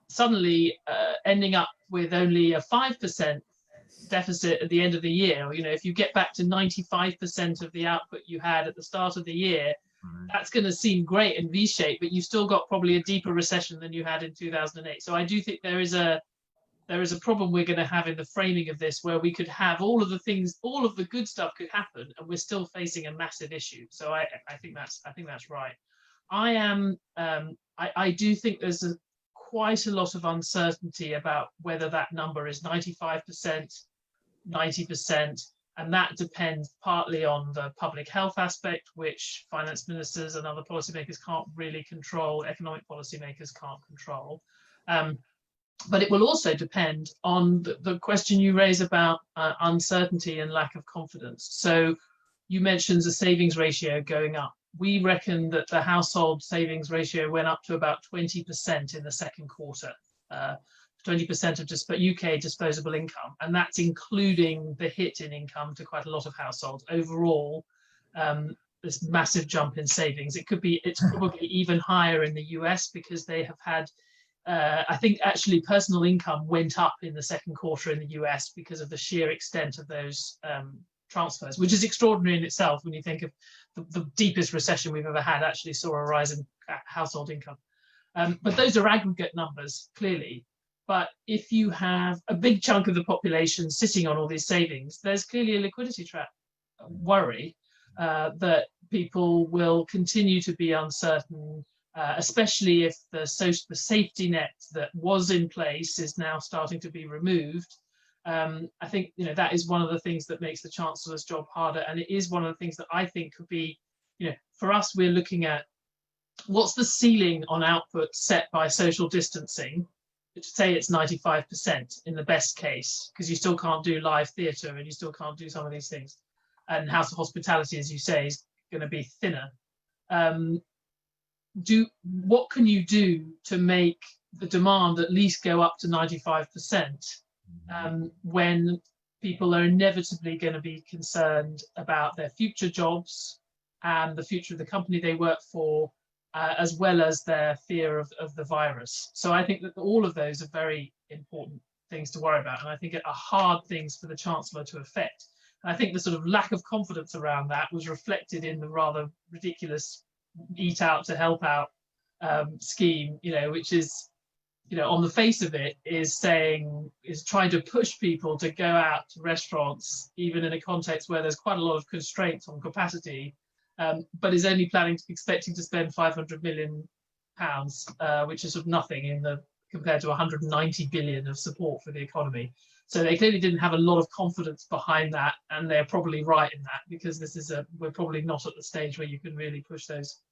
suddenly ending up with only a 5% deficit at the end of the year. If you get back to 95% of the output you had at the start of the year, that's going to seem great and V-shaped, but you've still got probably a deeper recession than you had in 2008. So I do think there is a problem we're going to have in the framing of this, where we could have all of the good stuff could happen, and we're still facing a massive issue. So I think that's right. I do think there's quite a lot of uncertainty about whether that number is 95%, 90%, and that depends partly on the public health aspect, which finance ministers and other policymakers can't really control, economic policymakers can't control. But it will also depend on the question you raise about uncertainty and lack of confidence. So you mentioned the savings ratio going up. We reckon that the household savings ratio went up to about 20% in the second quarter, 20% of UK disposable income, and that's including the hit in income to quite a lot of households. Overall, this massive jump in savings. It's probably even higher in the US, because they have had, I think actually personal income went up in the second quarter in the US because of the sheer extent of those transfers, which is extraordinary in itself when you think of the deepest recession we've ever had actually saw a rise in household income. But those are aggregate numbers, clearly. But if you have a big chunk of the population sitting on all these savings, there's clearly a liquidity trap worry that people will continue to be uncertain, especially if the safety net that was in place is now starting to be removed. I think that is one of the things that makes the Chancellor's job harder, and it is one of the things that I think could be, for us, we're looking at what's the ceiling on output set by social distancing. Say it's 95% in the best case, because you still can't do live theatre and you still can't do some of these things. And house of hospitality, as you say, is going to be thinner. What can you do to make the demand at least go up to 95% when people are inevitably going to be concerned about their future jobs and the future of the company they work for, as well as their fear of the virus. So I think that all of those are very important things to worry about, and I think are hard things for the Chancellor to affect. And I think the sort of lack of confidence around that was reflected in the rather ridiculous eat out to help out scheme, which is, on the face of it, is trying to push people to go out to restaurants, even in a context where there's quite a lot of constraints on capacity, but is only expecting to spend £500 million, which is sort of nothing compared to 190 billion of support for the economy. So they clearly didn't have a lot of confidence behind that, and they're probably right in that, because we're probably not at the stage where you can really push those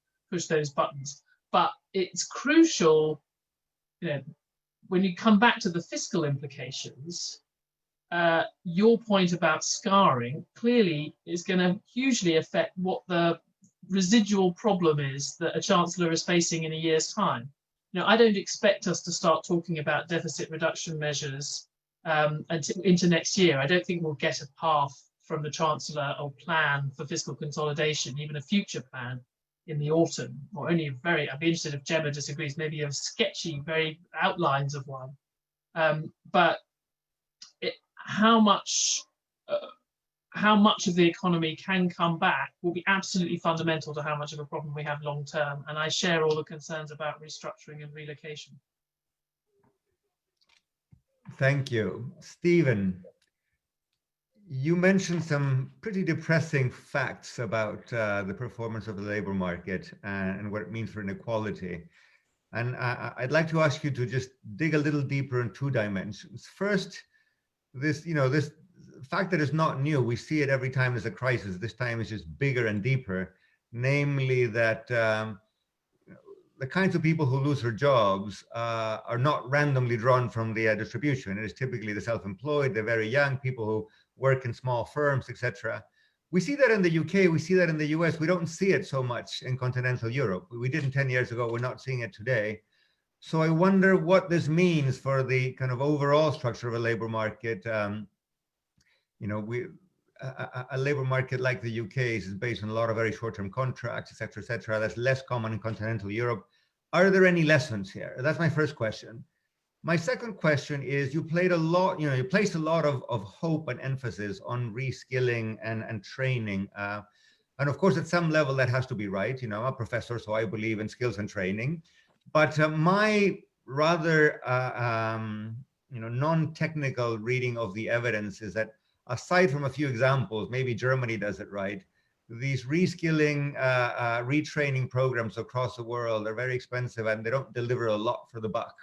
buttons. But it's crucial, when you come back to the fiscal implications. Your point about scarring clearly is going to hugely affect what the residual problem is that a Chancellor is facing in a year's time. I don't expect us to start talking about deficit reduction measures into next year. I don't think we'll get a path from the Chancellor or plan for fiscal consolidation, even a future plan, in the autumn, or only I'd be interested if Gemma disagrees, maybe a sketchy, very outlines of one. But how much of the economy can come back will be absolutely fundamental to how much of a problem we have long term. And I share all the concerns about restructuring and relocation. Thank you. Stephen, you mentioned some pretty depressing facts about the performance of the labor market and what it means for inequality. And I'd like to ask you to just dig a little deeper in two dimensions. First, this fact that is not new. We see it every time there's a crisis. This time it's just bigger and deeper, namely that the kinds of people who lose their jobs are not randomly drawn from the distribution. It is typically the self-employed, the very young, people who work in small firms, etc. We see that in the UK, we see that in the US. We don't see it so much in continental Europe. We didn't 10 years ago, we're not seeing it today. So I wonder what this means for the kind of overall structure of a labor market. A labor market like the UK's is based on a lot of very short-term contracts, et cetera, that's less common in continental Europe. Are there any lessons here? That's my first question. My second question is, you placed a lot of hope and emphasis on reskilling and training. And of course, at some level that has to be right. I'm a professor, so I believe in skills and training. But my rather non-technical reading of the evidence is that, aside from a few examples, maybe Germany does it right, these reskilling, retraining programs across the world are very expensive and they don't deliver a lot for the buck.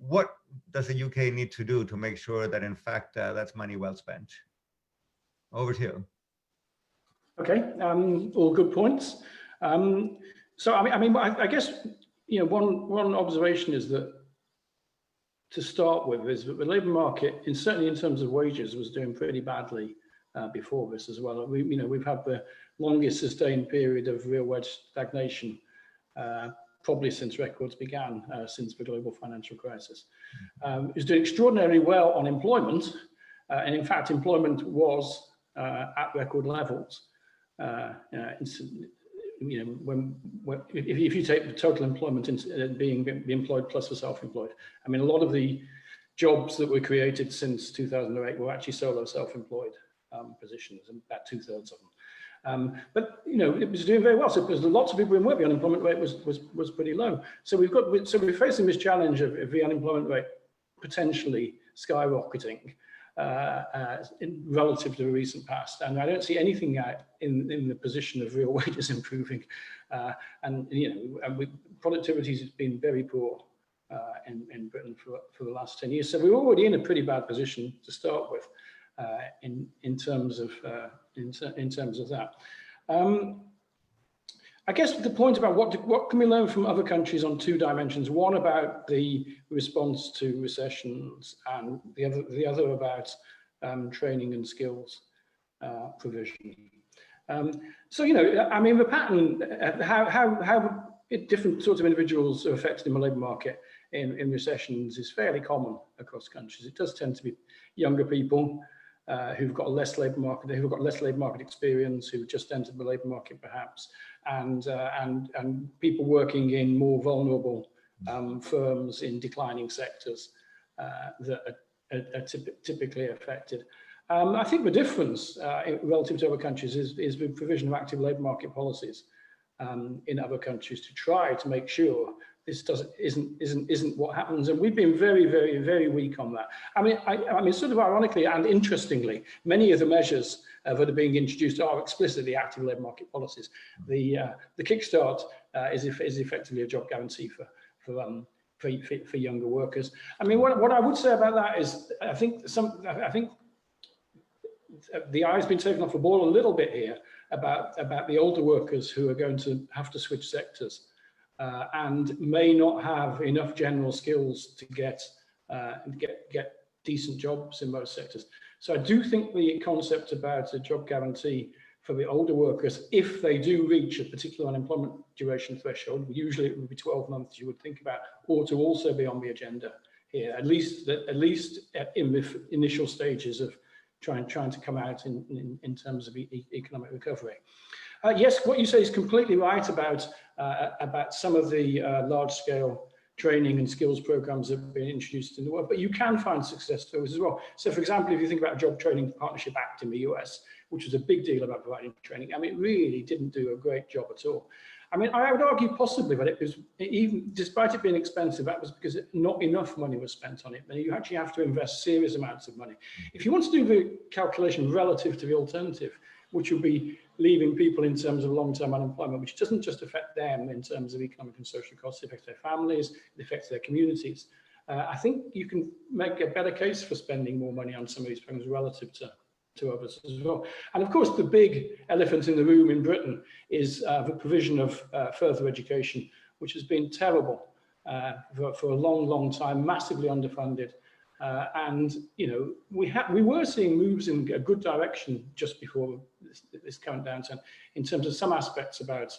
What does the UK need to do to make sure that, in fact, that's money well spent? Over to you. Okay, all good points. So I guess one observation is that, to start with, is that the labour market, certainly in terms of wages, was doing pretty badly before this as well. We've had the longest sustained period of real wage stagnation probably since records began, since the global financial crisis. It was doing extraordinarily well on employment, and in fact, employment was at record levels. If you take the total employment being the employed plus the self-employed, a lot of the jobs that were created since 2008 were actually solo self-employed. positions, and about 2/3 of them. But you know, it was doing very well. So because lots of people in work, the unemployment rate was pretty low. So we're facing this challenge of the unemployment rate potentially skyrocketing relative to the recent past, and I don't see anything in the position of real wages improving, and you know, and productivity has been very poor in Britain for the last 10 years. So we're already in a pretty bad position to start with in terms of that. I guess the point about what can we learn from other countries on two dimensions: one about the response to recessions, and the other about training and skills provision. So you know, I mean, the pattern, how different sorts of individuals are affected in the labour market in recessions is fairly common across countries. It does tend to be younger people who've got less labour market experience, who've just entered the labour market perhaps, and people working in more vulnerable firms in declining sectors that are typically affected. I think the difference relative to other countries is the provision of active labour market policies in other countries to try to make sure this isn't what happens, and we've been very, very, very weak on that. I mean, sort of ironically and interestingly, many of the measures that are being introduced are explicitly active labour market policies. The kickstart is effectively a job guarantee for younger workers. I mean, what I would say about that is, I think the eye's been taken off the ball a little bit here about the older workers who are going to have to switch sectors. And may not have enough general skills to get decent jobs in most sectors. So I do think the concept about a job guarantee for the older workers, if they do reach a particular unemployment duration threshold, usually it would be 12 months, you would think about, ought to also be on the agenda here, at least in the initial stages of trying to come out in terms of economic recovery. Yes, what you say is completely right about some of the large-scale training and skills programs that have been introduced in the world, but you can find success stories as well. So, for example, if you think about a Job Training Partnership Act in the US, which was a big deal about providing training, I mean, it really didn't do a great job at all. I mean, I would argue possibly that it was, even despite it being expensive, that was because not enough money was spent on it. And you actually have to invest serious amounts of money. If you want to do the calculation relative to the alternative, which would be leaving people in terms of long-term unemployment, which doesn't just affect them in terms of economic and social costs, it affects their families, it affects their communities. I think you can make a better case for spending more money on some of these programs relative to others as well. And of course, the big elephant in the room in Britain is the provision of further education, which has been terrible for a long, long time, massively underfunded. And you know, we were seeing moves in a good direction just before this current downturn in terms of some aspects about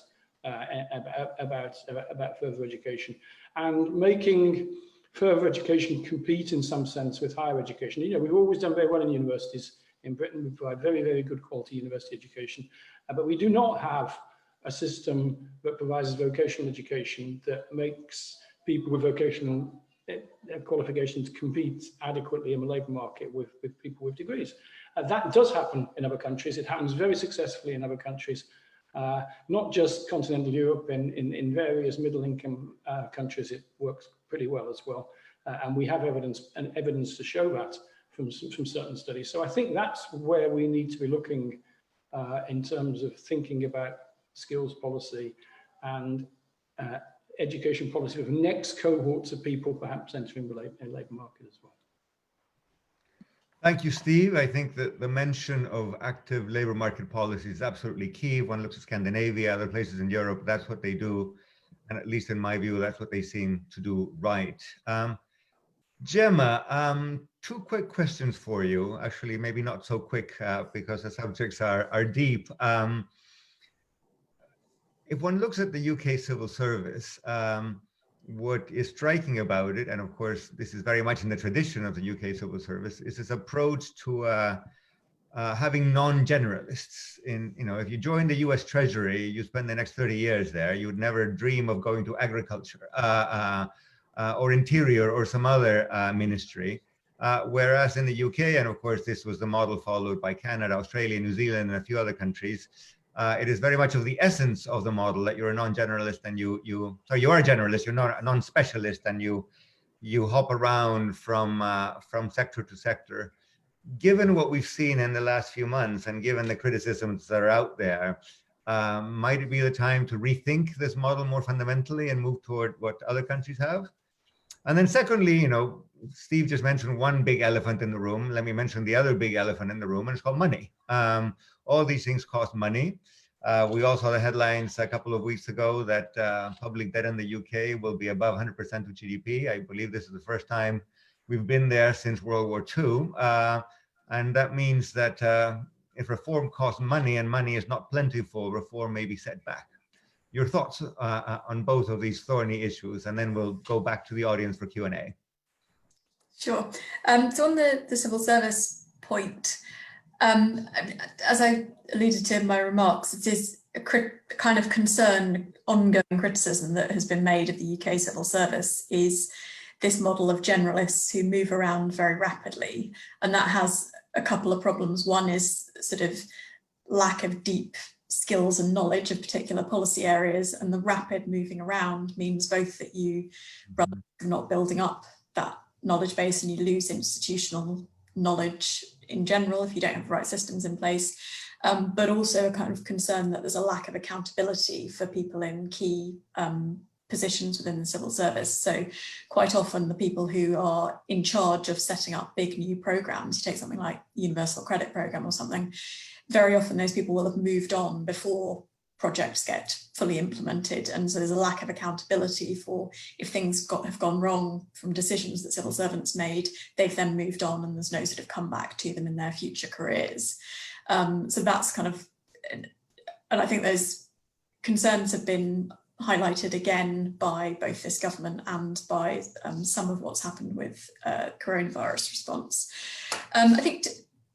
further education and making further education compete in some sense with higher education. You know, we've always done very well in universities in Britain. We provide very, very good quality university education, but we do not have a system that provides vocational education that makes people with vocational qualifications compete adequately in the labour market with people with degrees. That does happen in other countries. It happens very successfully in other countries, not just continental Europe. In various middle-income countries, it works pretty well as well. And we have evidence to show that from certain studies. So I think that's where we need to be looking in terms of thinking about skills policy and education policy for the next cohorts of people perhaps entering the labour market as well. Thank you, Steve. I think that the mention of active labour market policy is absolutely key. If one looks at Scandinavia, other places in Europe, that's what they do. And at least in my view, that's what they seem to do right. Gemma, two quick questions for you. Actually, maybe not so quick because the subjects are deep. If one looks at the UK civil service, what is striking about it, and of course this is very much in the tradition of the UK civil service, is this approach to having non-generalists. If you join the US Treasury, you spend the next 30 years there, you would never dream of going to agriculture or interior or some other ministry. Whereas in the UK, and of course this was the model followed by Canada, Australia, New Zealand, and a few other countries, it is very much of the essence of the model that you're a non-generalist and you are a generalist, you're not a non-specialist, and you hop around from sector to sector. Given what we've seen in the last few months and given the criticisms that are out there, might it be the time to rethink this model more fundamentally and move toward what other countries have? And then secondly, Steve just mentioned one big elephant in the room. Let me mention the other big elephant in the room, and it's called money. All these things cost money. We all saw the headlines a couple of weeks ago that public debt in the UK will be above 100% of GDP. I believe this is the first time we've been there since World War II. And that means that if reform costs money and money is not plentiful, reform may be set back. Your thoughts on both of these thorny issues, and then we'll go back to the audience for Q&A. Sure. So on the civil service point, as I alluded to in my remarks, it is a kind of concern, ongoing criticism that has been made of the UK civil service is this model of generalists who move around very rapidly. And that has a couple of problems. One is sort of lack of deep skills and knowledge of particular policy areas, and the rapid moving around means both that you rather than not building up that knowledge base and you lose institutional knowledge in general if you don't have the right systems in place, but also a kind of concern that there's a lack of accountability for people in key positions within the civil service. So quite often the people who are in charge of setting up big new programs, you take something like Universal Credit Programme or something, very often those people will have moved on before projects get fully implemented. And so there's a lack of accountability for if things have gone wrong from decisions that civil servants made, they've then moved on and there's no sort of comeback to them in their future careers. So that's kind of, and I think those concerns have been highlighted again by both this government and by some of what's happened with coronavirus response. I think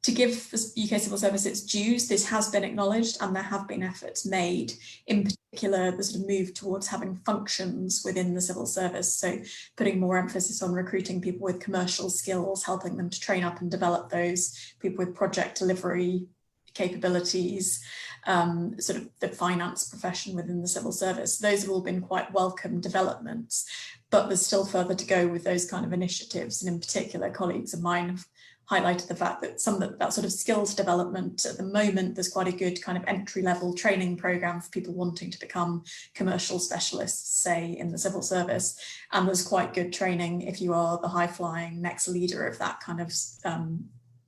to give the UK civil service its dues, this has been acknowledged and there have been efforts made, in particular the sort of move towards having functions within the civil service, so putting more emphasis on recruiting people with commercial skills, helping them to train up and develop those, people with project delivery capabilities, sort of the finance profession within the civil service. Those have all been quite welcome developments, but there's still further to go with those kind of initiatives. And in particular, colleagues of mine have highlighted the fact that some of that sort of skills development at the moment, there's quite a good kind of entry-level training program for people wanting to become commercial specialists, say, in the civil service. And there's quite good training if you are the high-flying next leader of that kind of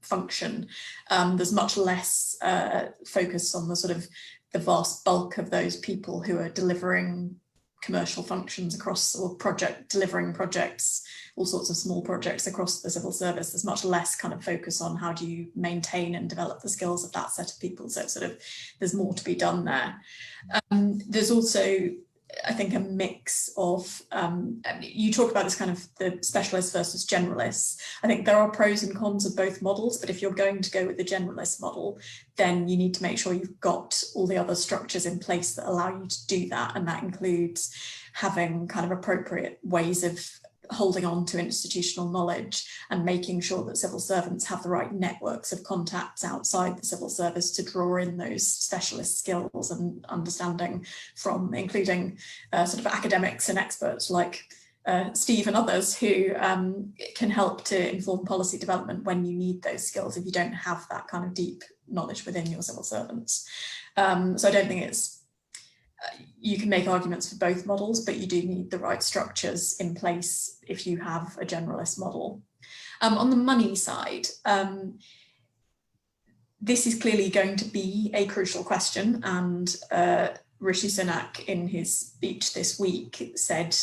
function. There's much less focus on the sort of the vast bulk of those people who are delivering commercial functions across, or delivering projects, all sorts of small projects across the civil service. There's much less kind of focus on how do you maintain and develop the skills of that set of people. So it's sort of, there's more to be done there. There's also, I think, a mix of, you talk about this kind of the specialists versus generalists. I think there are pros and cons of both models, but if you're going to go with the generalist model, then you need to make sure you've got all the other structures in place that allow you to do that. And that includes having kind of appropriate ways of holding on to institutional knowledge and making sure that civil servants have the right networks of contacts outside the civil service to draw in those specialist skills and understanding from, including sort of academics and experts like Steve and others who can help to inform policy development when you need those skills if you don't have that kind of deep knowledge within your civil servants. So I don't think it's, you can make arguments for both models, but you do need the right structures in place if you have a generalist model. On the money side, this is clearly going to be a crucial question, and Rishi Sunak in his speech this week said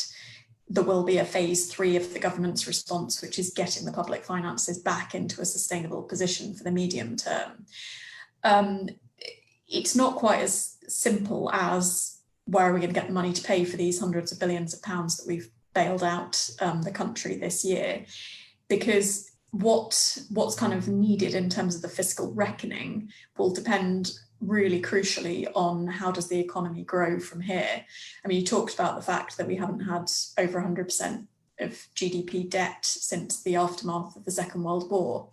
there will be a phase 3 of the government's response, which is getting the public finances back into a sustainable position for the medium term. It's not quite as simple as where are we going to get the money to pay for these hundreds of billions of pounds that we've bailed out the country this year, because what's kind of needed in terms of the fiscal reckoning will depend really crucially on how does the economy grow from here. I mean, you talked about the fact that we haven't had over 100% of GDP debt since the aftermath of the Second World War.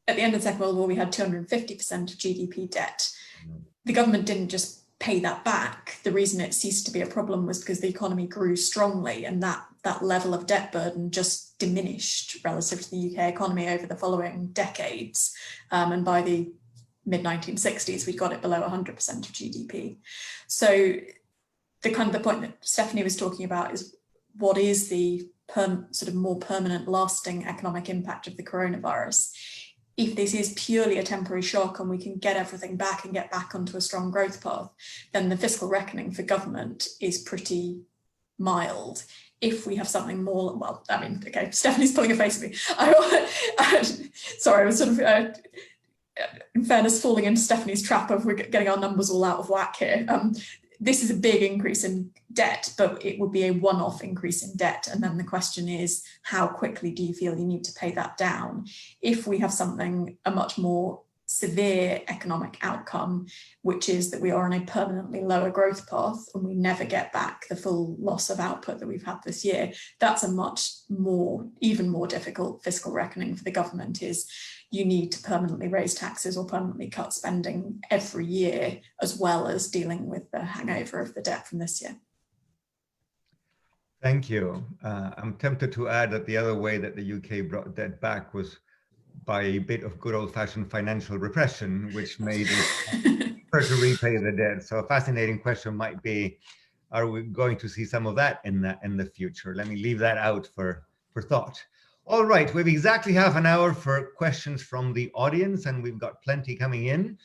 At the end of the Second World War, we had 250% of GDP debt. The government didn't just pay that back. The reason it ceased to be a problem was because the economy grew strongly, and that level of debt burden just diminished relative to the UK economy over the following decades. And by the mid-1960s, we got it below 100% of GDP. So the point that Stephanie was talking about is, what is the sort of more permanent, lasting economic impact of the coronavirus? If this is purely a temporary shock and we can get everything back and get back onto a strong growth path, then the fiscal reckoning for government is pretty mild. If we have something more, well, I mean, okay, Stephanie's pulling a face at me. Sorry, I was sort of, in fairness, falling into Stephanie's trap of we're getting our numbers all out of whack here. This is a big increase in debt, but it would be a one-off increase in debt. And then the question is, how quickly do you feel you need to pay that down? If we have a much more severe economic outcome, which is that we are on a permanently lower growth path and we never get back the full loss of output that we've had this year, that's a even more difficult fiscal reckoning for the government. Is you need to permanently raise taxes or permanently cut spending every year, as well as dealing with the hangover of the debt from this year. Thank you. I'm tempted to add that the other way that the UK brought debt back was by a bit of good old-fashioned financial repression, which made it hard to repay the debt. So a fascinating question might be, are we going to see some of that in the future? Let me leave that out for thought. All right, we have exactly half an hour for questions from the audience, and we've got plenty coming in.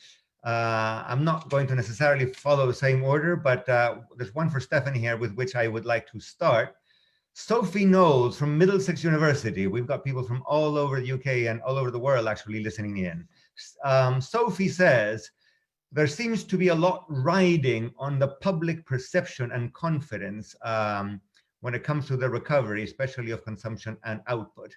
I'm not going to necessarily follow the same order, but there's one for Stephanie here with which I would like to start. Sophie Knowles from Middlesex University. We've got people from all over the UK and all over the world actually listening in. Sophie says, there seems to be a lot riding on the public perception and confidence when it comes to the recovery, especially of consumption and output.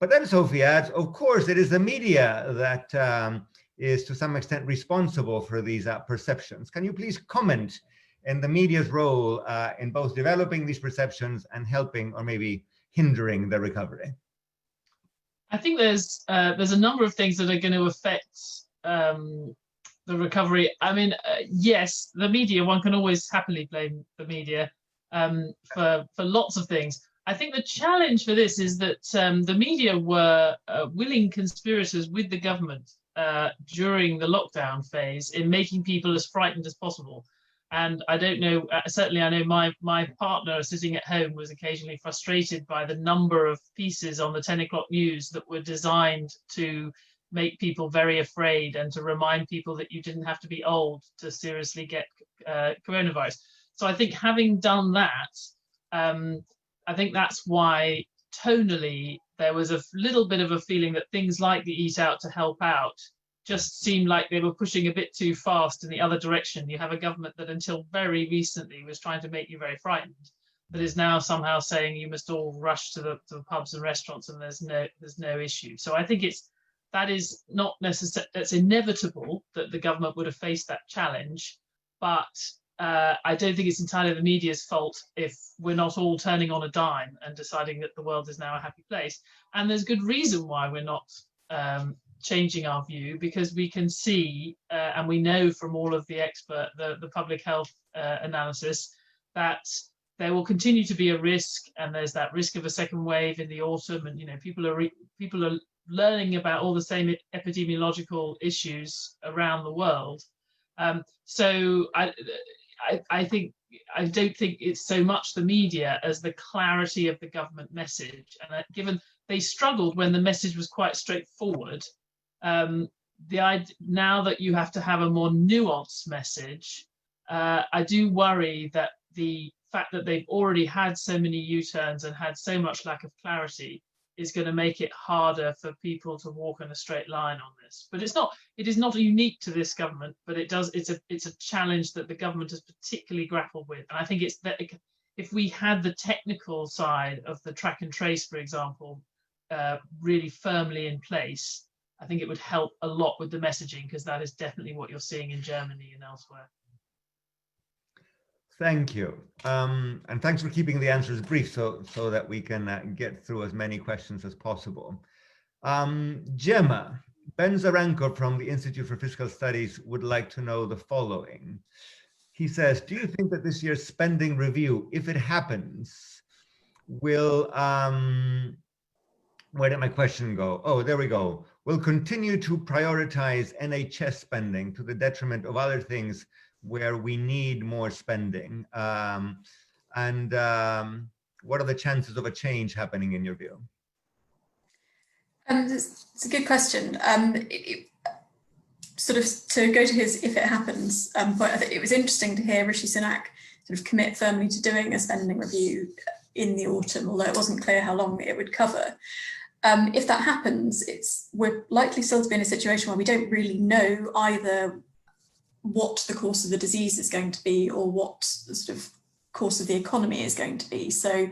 But then Sophie adds, of course, it is the media that is to some extent responsible for these perceptions. Can you please comment on the media's role in both developing these perceptions and helping or maybe hindering the recovery? I think there's a number of things that are going to affect the recovery. I mean, yes, the media, one can always happily blame the media for lots of things. I think the challenge for this is that the media were willing conspirators with the government during the lockdown phase in making people as frightened as possible. And I don't know, certainly I know my partner sitting at home was occasionally frustrated by the number of pieces on the 10 o'clock news that were designed to make people very afraid and to remind people that you didn't have to be old to seriously get coronavirus. So I think having done that, I think that's why tonally there was a little bit of a feeling that things like the Eat Out to Help Out just seemed like they were pushing a bit too fast in the other direction. You have a government that until very recently was trying to make you very frightened, but is now somehow saying you must all rush to the pubs and restaurants and there's no issue. So I think that is not necessary. It's inevitable that the government would have faced that challenge, but I don't think it's entirely the media's fault if we're not all turning on a dime and deciding that the world is now a happy place. And there's good reason why we're not changing our view, because we can see and we know from all of the public health analysis that there will continue to be a risk, and there's that risk of a second wave in the autumn, and people are learning about all the same epidemiological issues around the world. So I don't think it's so much the media as the clarity of the government message, and given they struggled when the message was quite straightforward. Now that you have to have a more nuanced message, I do worry that the fact that they've already had so many U-turns and had so much lack of clarity is going to make it harder for people to walk in a straight line on this. But it is not unique to this government, but it's a challenge that the government has particularly grappled with. And I think it's that if we had the technical side of the track and trace, for example, really firmly in place, I think it would help a lot with the messaging, because that is definitely what you're seeing in Germany and elsewhere. Thank you. And thanks for keeping the answers brief so that we can get through as many questions as possible. Gemma, Ben Zaranko from the Institute for Fiscal Studies would like to know the following. He says, do you think that this year's spending review, if it happens, will, where did my question go? Oh, there we go. Will continue to prioritize NHS spending to the detriment of other things where we need more spending? What are the chances of a change happening in your view? It's a good question. Sort of to go to his "if it happens" point, I think it was interesting to hear Rishi Sunak sort of commit firmly to doing a spending review in the autumn, although it wasn't clear how long it would cover. If that happens, we're likely still to be in a situation where we don't really know either what the course of the disease is going to be or what the sort of course of the economy is going to be. So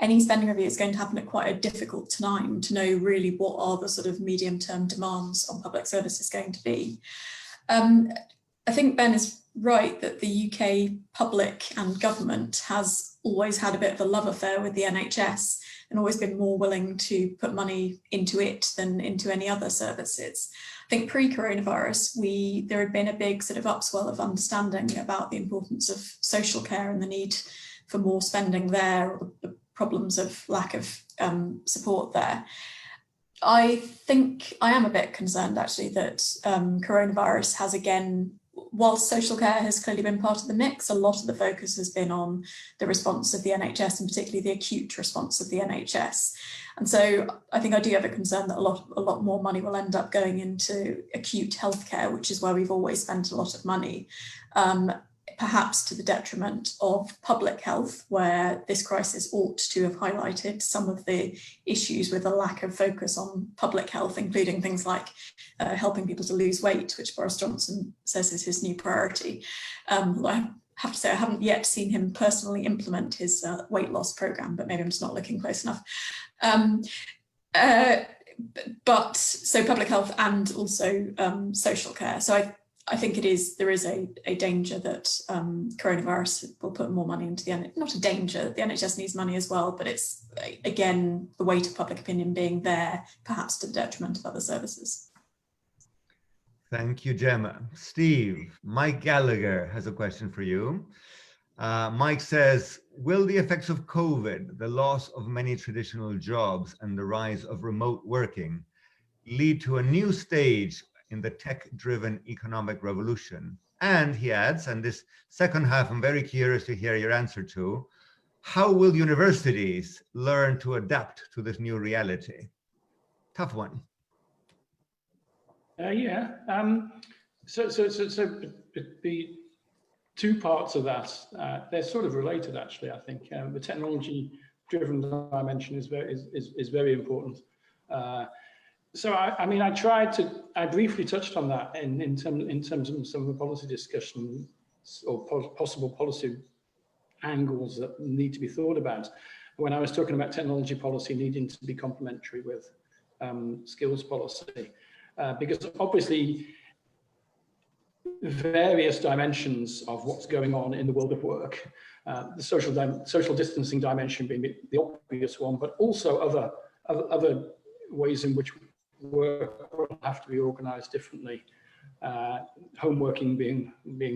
any spending review is going to happen at quite a difficult time to know really what are the sort of medium-term demands on public services going to be. I think Ben is right that the UK public and government has always had a bit of a love affair with the NHS and always been more willing to put money into it than into any other services. I think pre-coronavirus, there had been a big sort of upswell of understanding about the importance of social care and the need for more spending there, or the problems of lack of support there. I think I am a bit concerned actually that coronavirus has again, whilst social care has clearly been part of the mix, a lot of the focus has been on the response of the NHS and particularly the acute response of the NHS. And so I think I do have a concern that a lot more money will end up going into acute healthcare, which is where we've always spent a lot of money, perhaps to the detriment of public health, where this crisis ought to have highlighted some of the issues with a lack of focus on public health, including things like helping people to lose weight, which Boris Johnson says is his new priority. I have to say I haven't yet seen him personally implement his weight loss programme, but maybe I'm just not looking close enough. But so public health and also social care. So I think there is a danger that coronavirus will put more money into the NHS. Not a danger, the NHS needs money as well, but it's, again, the weight of public opinion being there, perhaps to the detriment of other services. Thank you, Gemma. Steve, Mike Gallagher has a question for you. Mike says, will the effects of COVID, the loss of many traditional jobs and the rise of remote working lead to a new stage in the tech-driven economic revolution? And he adds, and this second half I'm very curious to hear your answer to, how will universities learn to adapt to this new reality? Tough one. So the two parts of that, they're sort of related actually, I think. The technology-driven dimension is very important. So I briefly touched on that in terms of some of the policy discussions or possible policy angles that need to be thought about. When I was talking about technology policy needing to be complementary with skills policy, because obviously various dimensions of what's going on in the world of work, the social distancing dimension being the obvious one, but also other ways in which work will have to be organised differently. Home working being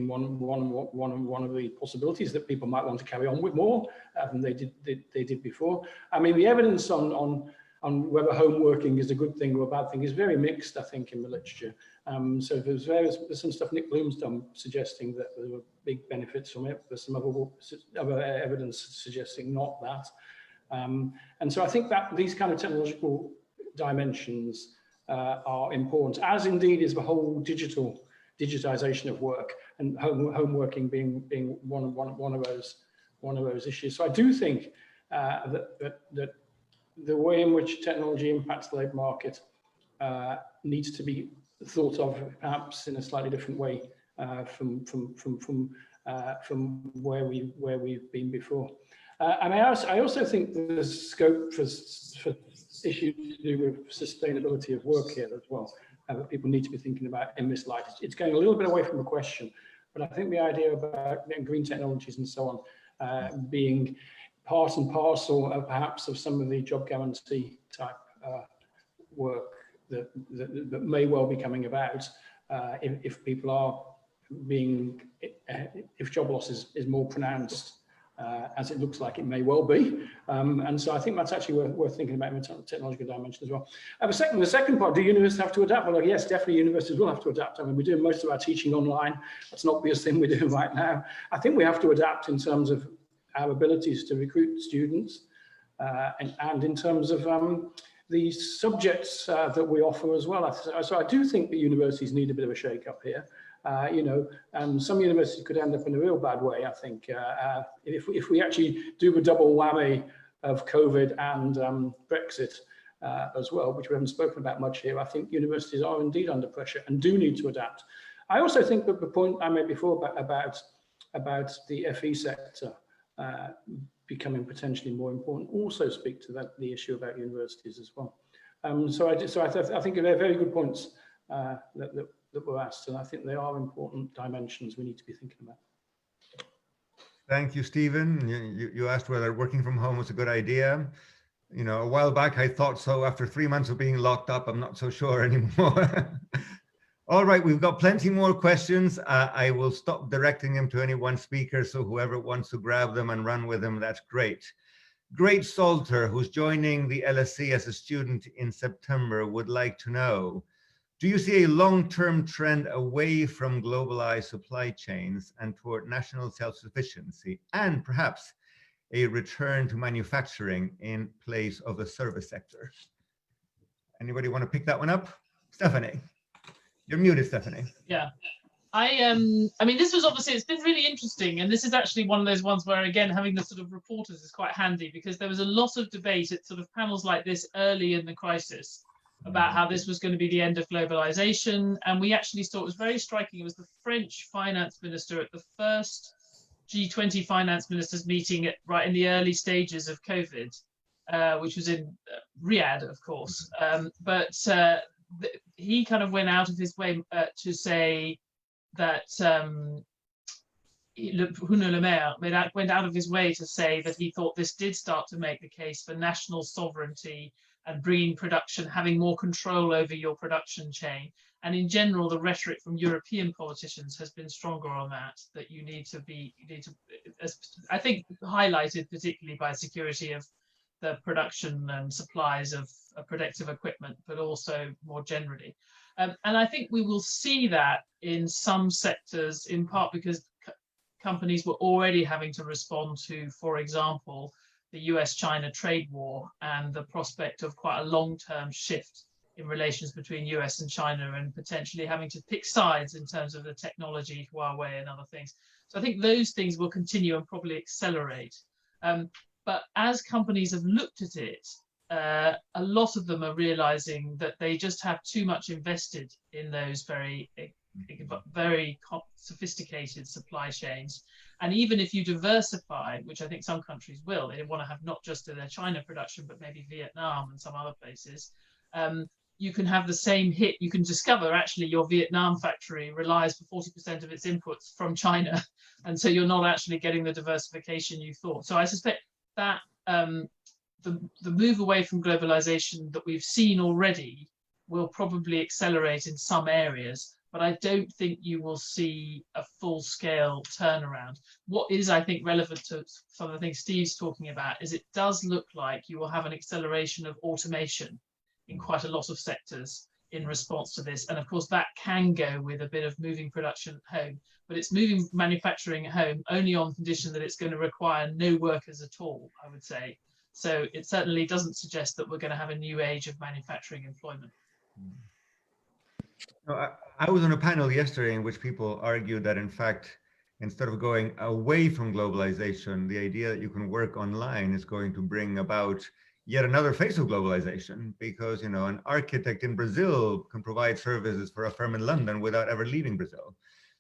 one of the possibilities that people might want to carry on with more than they did before. I mean, the evidence on whether home working is a good thing or a bad thing is very mixed, I think, in the literature. So there's some stuff Nick Bloom's done suggesting that there were big benefits from it. There's some other evidence suggesting not that. And so I think that these kind of technological dimensions are important, as indeed is the whole digitization of work, and home working being one of those issues. So I do think that the way in which technology impacts the labour market needs to be thought of perhaps in a slightly different way from where we've been before. And I also think there's scope for issues to do with sustainability of work here as well, that people need to be thinking about in this light. It's going a little bit away from the question, But I think the idea about green technologies and so on being part and parcel of perhaps of some of the job guarantee type work that may well be coming about if people are being, if job loss is more pronounced, as it looks like it may well be. And so I think that's actually worth thinking about in the technological dimension as well. The second part, do universities have to adapt? Well, yes, definitely universities will have to adapt. I mean, we're doing most of our teaching online. That's an obvious thing we're doing right now. I think we have to adapt in terms of our abilities to recruit students and in terms of the subjects that we offer as well. So I do think that universities need a bit of a shake-up here. Some universities could end up in a real bad way, I think, if we actually do the double whammy of COVID and Brexit as well, which we haven't spoken about much here. I think universities are indeed under pressure and do need to adapt. I also think that the point I made before about the FE sector becoming potentially more important also speak to the issue about universities as well. So I think they're very good points that were asked, and I think they are important dimensions we need to be thinking about. Thank you, Stephen. You asked whether working from home was a good idea. You know, a while back I thought so. After 3 months of being locked up, I'm not so sure anymore. All right, we've got plenty more questions. I will stop directing them to any one speaker, so whoever wants to grab them and run with them, that's great. Great Salter, who's joining the LSE as a student in September, would like to know, do you see a long-term trend away from globalized supply chains and toward national self-sufficiency, and perhaps a return to manufacturing in place of the service sector? Anybody want to pick that one up? Stephanie. You're muted, Stephanie. Yeah, I mean, this was obviously, it's been really interesting, and this is actually one of those ones where, again, having the sort of reporters is quite handy, because there was a lot of debate at sort of panels like this early in the crisis about how this was going to be the end of globalization, and we actually thought it was very striking. It was the French finance minister at the first G20 finance ministers meeting right in the early stages of COVID, which was in Riyadh, of course, he kind of went out of his way to say that Bruno Le Maire went out of his way to say that he thought this did start to make the case for national sovereignty and bringing production, having more control over your production chain. And in general, the rhetoric from European politicians has been stronger on that you need to, I think, highlighted particularly by security of the production and supplies of protective equipment, but also more generally. And I think we will see that in some sectors, in part because companies were already having to respond to, for example, the US-China trade war and the prospect of quite a long-term shift in relations between US and China, and potentially having to pick sides in terms of the technology, Huawei and other things. So I think those things will continue and probably accelerate. But as companies have looked at it, a lot of them are realizing that they just have too much invested in those very sophisticated supply chains. And even if you diversify, which I think some countries will, they want to have not just their China production, but maybe Vietnam and some other places, you can have the same hit. You can discover actually your Vietnam factory relies for 40% of its inputs from China. And so you're not actually getting the diversification you thought. So I suspect that the move away from globalization that we've seen already will probably accelerate in some areas, but I don't think you will see a full-scale turnaround. What is, I think, relevant to some of the things Steve's talking about is it does look like you will have an acceleration of automation in quite a lot of sectors in response to this. And of course, that can go with a bit of moving production at home, but it's moving manufacturing at home only on condition that it's going to require no workers at all, I would say. So it certainly doesn't suggest that we're going to have a new age of manufacturing employment. I was on a panel yesterday in which people argued that, in fact, instead of going away from globalization, the idea that you can work online is going to bring about yet another phase of globalization, because, you know, an architect in Brazil can provide services for a firm in London without ever leaving Brazil.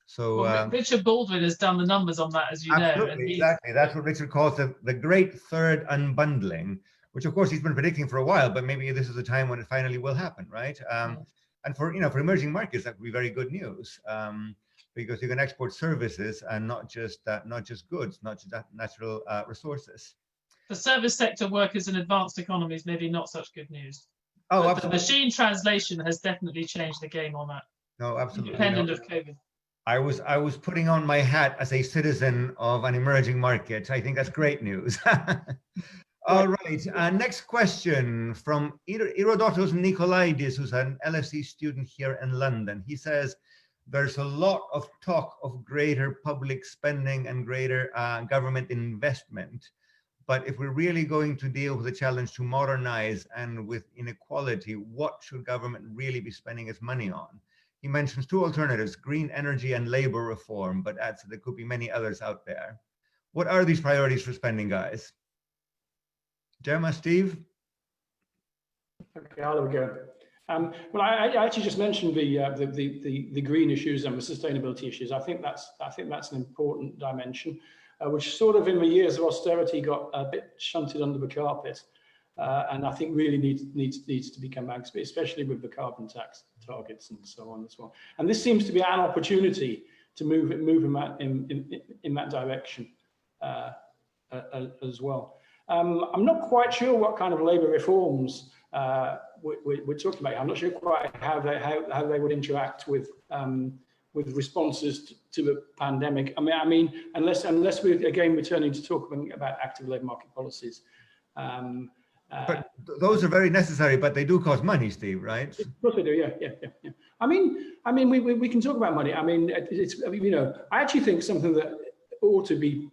So Richard Baldwin has done the numbers on that, as you know. And exactly. That's what Richard calls the great third unbundling, which of course he's been predicting for a while, but maybe this is the time when it finally will happen, right? And for emerging markets, that would be very good news. because you can export services and not just goods, not just natural resources. The service sector workers in advanced economies, maybe not such good news. Oh, but absolutely. The machine translation has definitely changed the game on that. No, absolutely. Independent of COVID. I was putting on my hat as a citizen of an emerging market. I think that's great news. All right. Next question from Irodotos Nikolaidis, who's an LSE student here in London. He says, there's a lot of talk of greater public spending and greater government investment. But if we're really going to deal with the challenge to modernize and with inequality, what should government really be spending its money on? He mentions two alternatives, green energy and labor reform, but adds that there could be many others out there. What are these priorities for spending, guys? Gemma, Steve? Okay, I'll have a go. Well, I actually just mentioned the green issues and the sustainability issues. I think that's an important dimension, which sort of in the years of austerity got a bit shunted under the carpet, and I think really needs to become back, especially with the carbon tax targets and so on as well. And this seems to be an opportunity to move in that direction as well. I'm not quite sure what kind of labour reforms we're talking about. I'm not sure quite how they would interact with responses to the pandemic. I mean, unless we're again returning to talking about active labour market policies. But those are very necessary, but they do cost money, Steve, right? Of course they do. Yeah. I mean, we can talk about money. I mean, it's I actually think something that ought to be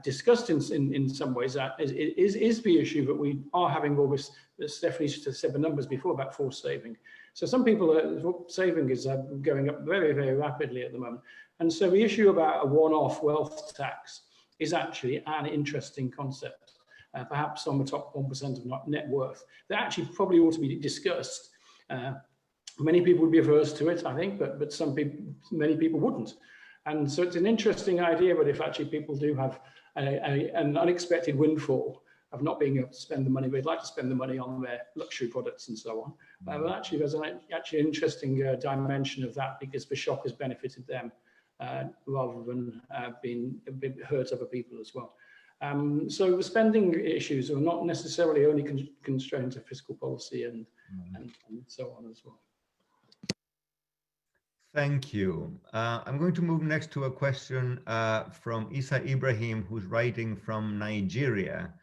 discussed in some ways is the issue that we are having all this. Stephanie said the numbers before about forced saving. So some people saving is going up very, very rapidly at the moment, and so the issue about a one-off wealth tax is actually an interesting concept. Perhaps on the top 1% of net worth, that actually probably ought to be discussed. Many people would be averse to it, I think, but many people wouldn't. And so it's an interesting idea, but if actually people do have an unexpected windfall of not being able to spend the money, they'd like to spend the money on their luxury products and so on. But actually, there's an interesting dimension of that, because the shock has benefited them rather than being hurt other people as well. So the spending issues are not necessarily only constrained to fiscal policy and so on as well. Thank you. I'm going to move next to a question from Isa Ibrahim, who's writing from Nigeria.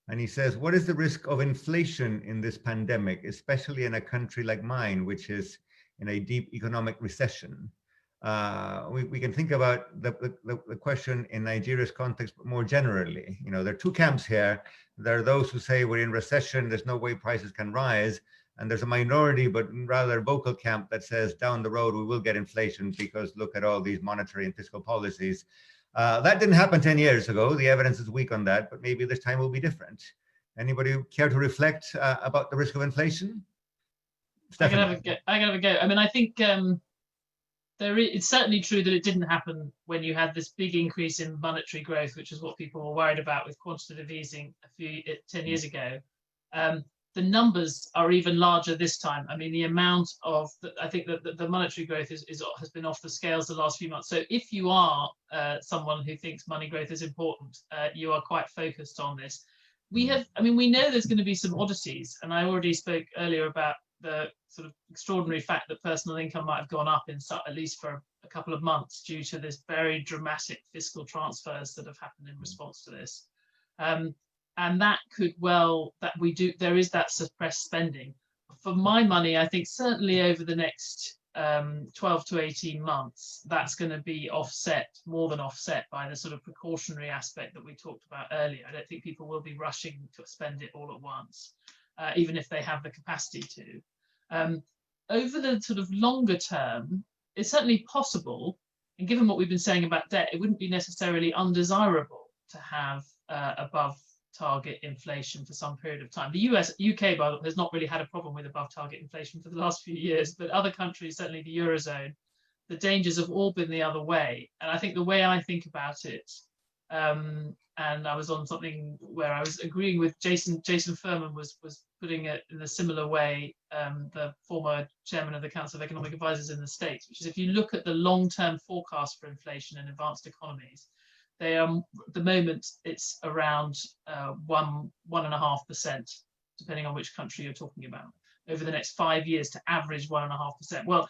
And he says, what is the risk of inflation in this pandemic, especially in a country like mine, which is in a deep economic recession? We can think about the question in Nigeria's context, but more generally. There are two camps here. There are those who say we're in recession, there's no way prices can rise. And there's a minority, but rather vocal camp that says down the road, we will get inflation because look at all these monetary and fiscal policies. That didn't happen 10 years ago. The evidence is weak on that, but maybe this time will be different. Anybody care to reflect about the risk of inflation? I can have a go. I mean, I think it's certainly true that it didn't happen when you had this big increase in monetary growth, which is what people were worried about with quantitative easing 10 years ago. The numbers are even larger this time. I mean, the amount of, I think that the monetary growth has been off the scales the last few months. So if you are someone who thinks money growth is important, you are quite focused on this. We know there's going to be some oddities, and I already spoke earlier about the sort of extraordinary fact that personal income might have gone up at least for a couple of months due to this very dramatic fiscal transfers that have happened in response to this. And that could there is that suppressed spending. For my money, I think certainly over the next 12 to 18 months, that's going to be more than offset by the sort of precautionary aspect that we talked about earlier. I don't think people will be rushing to spend it all at once, even if they have the capacity to. Over the sort of longer term, it's certainly possible, and given what we've been saying about debt, it wouldn't be necessarily undesirable to have above target inflation for some period of time. The UK, by the way, has not really had a problem with above target inflation for the last few years, but other countries, certainly the Eurozone, the dangers have all been the other way. And I think the way I think about it, and I was on something where I was agreeing with Jason Furman was putting it in a similar way, the former chairman of the Council of Economic Advisors in the States, which is if you look at the long-term forecast for inflation in advanced economies, they are at the moment it's around 1.5%, depending on which country you're talking about, over the next 5 years to average 1.5%. Well,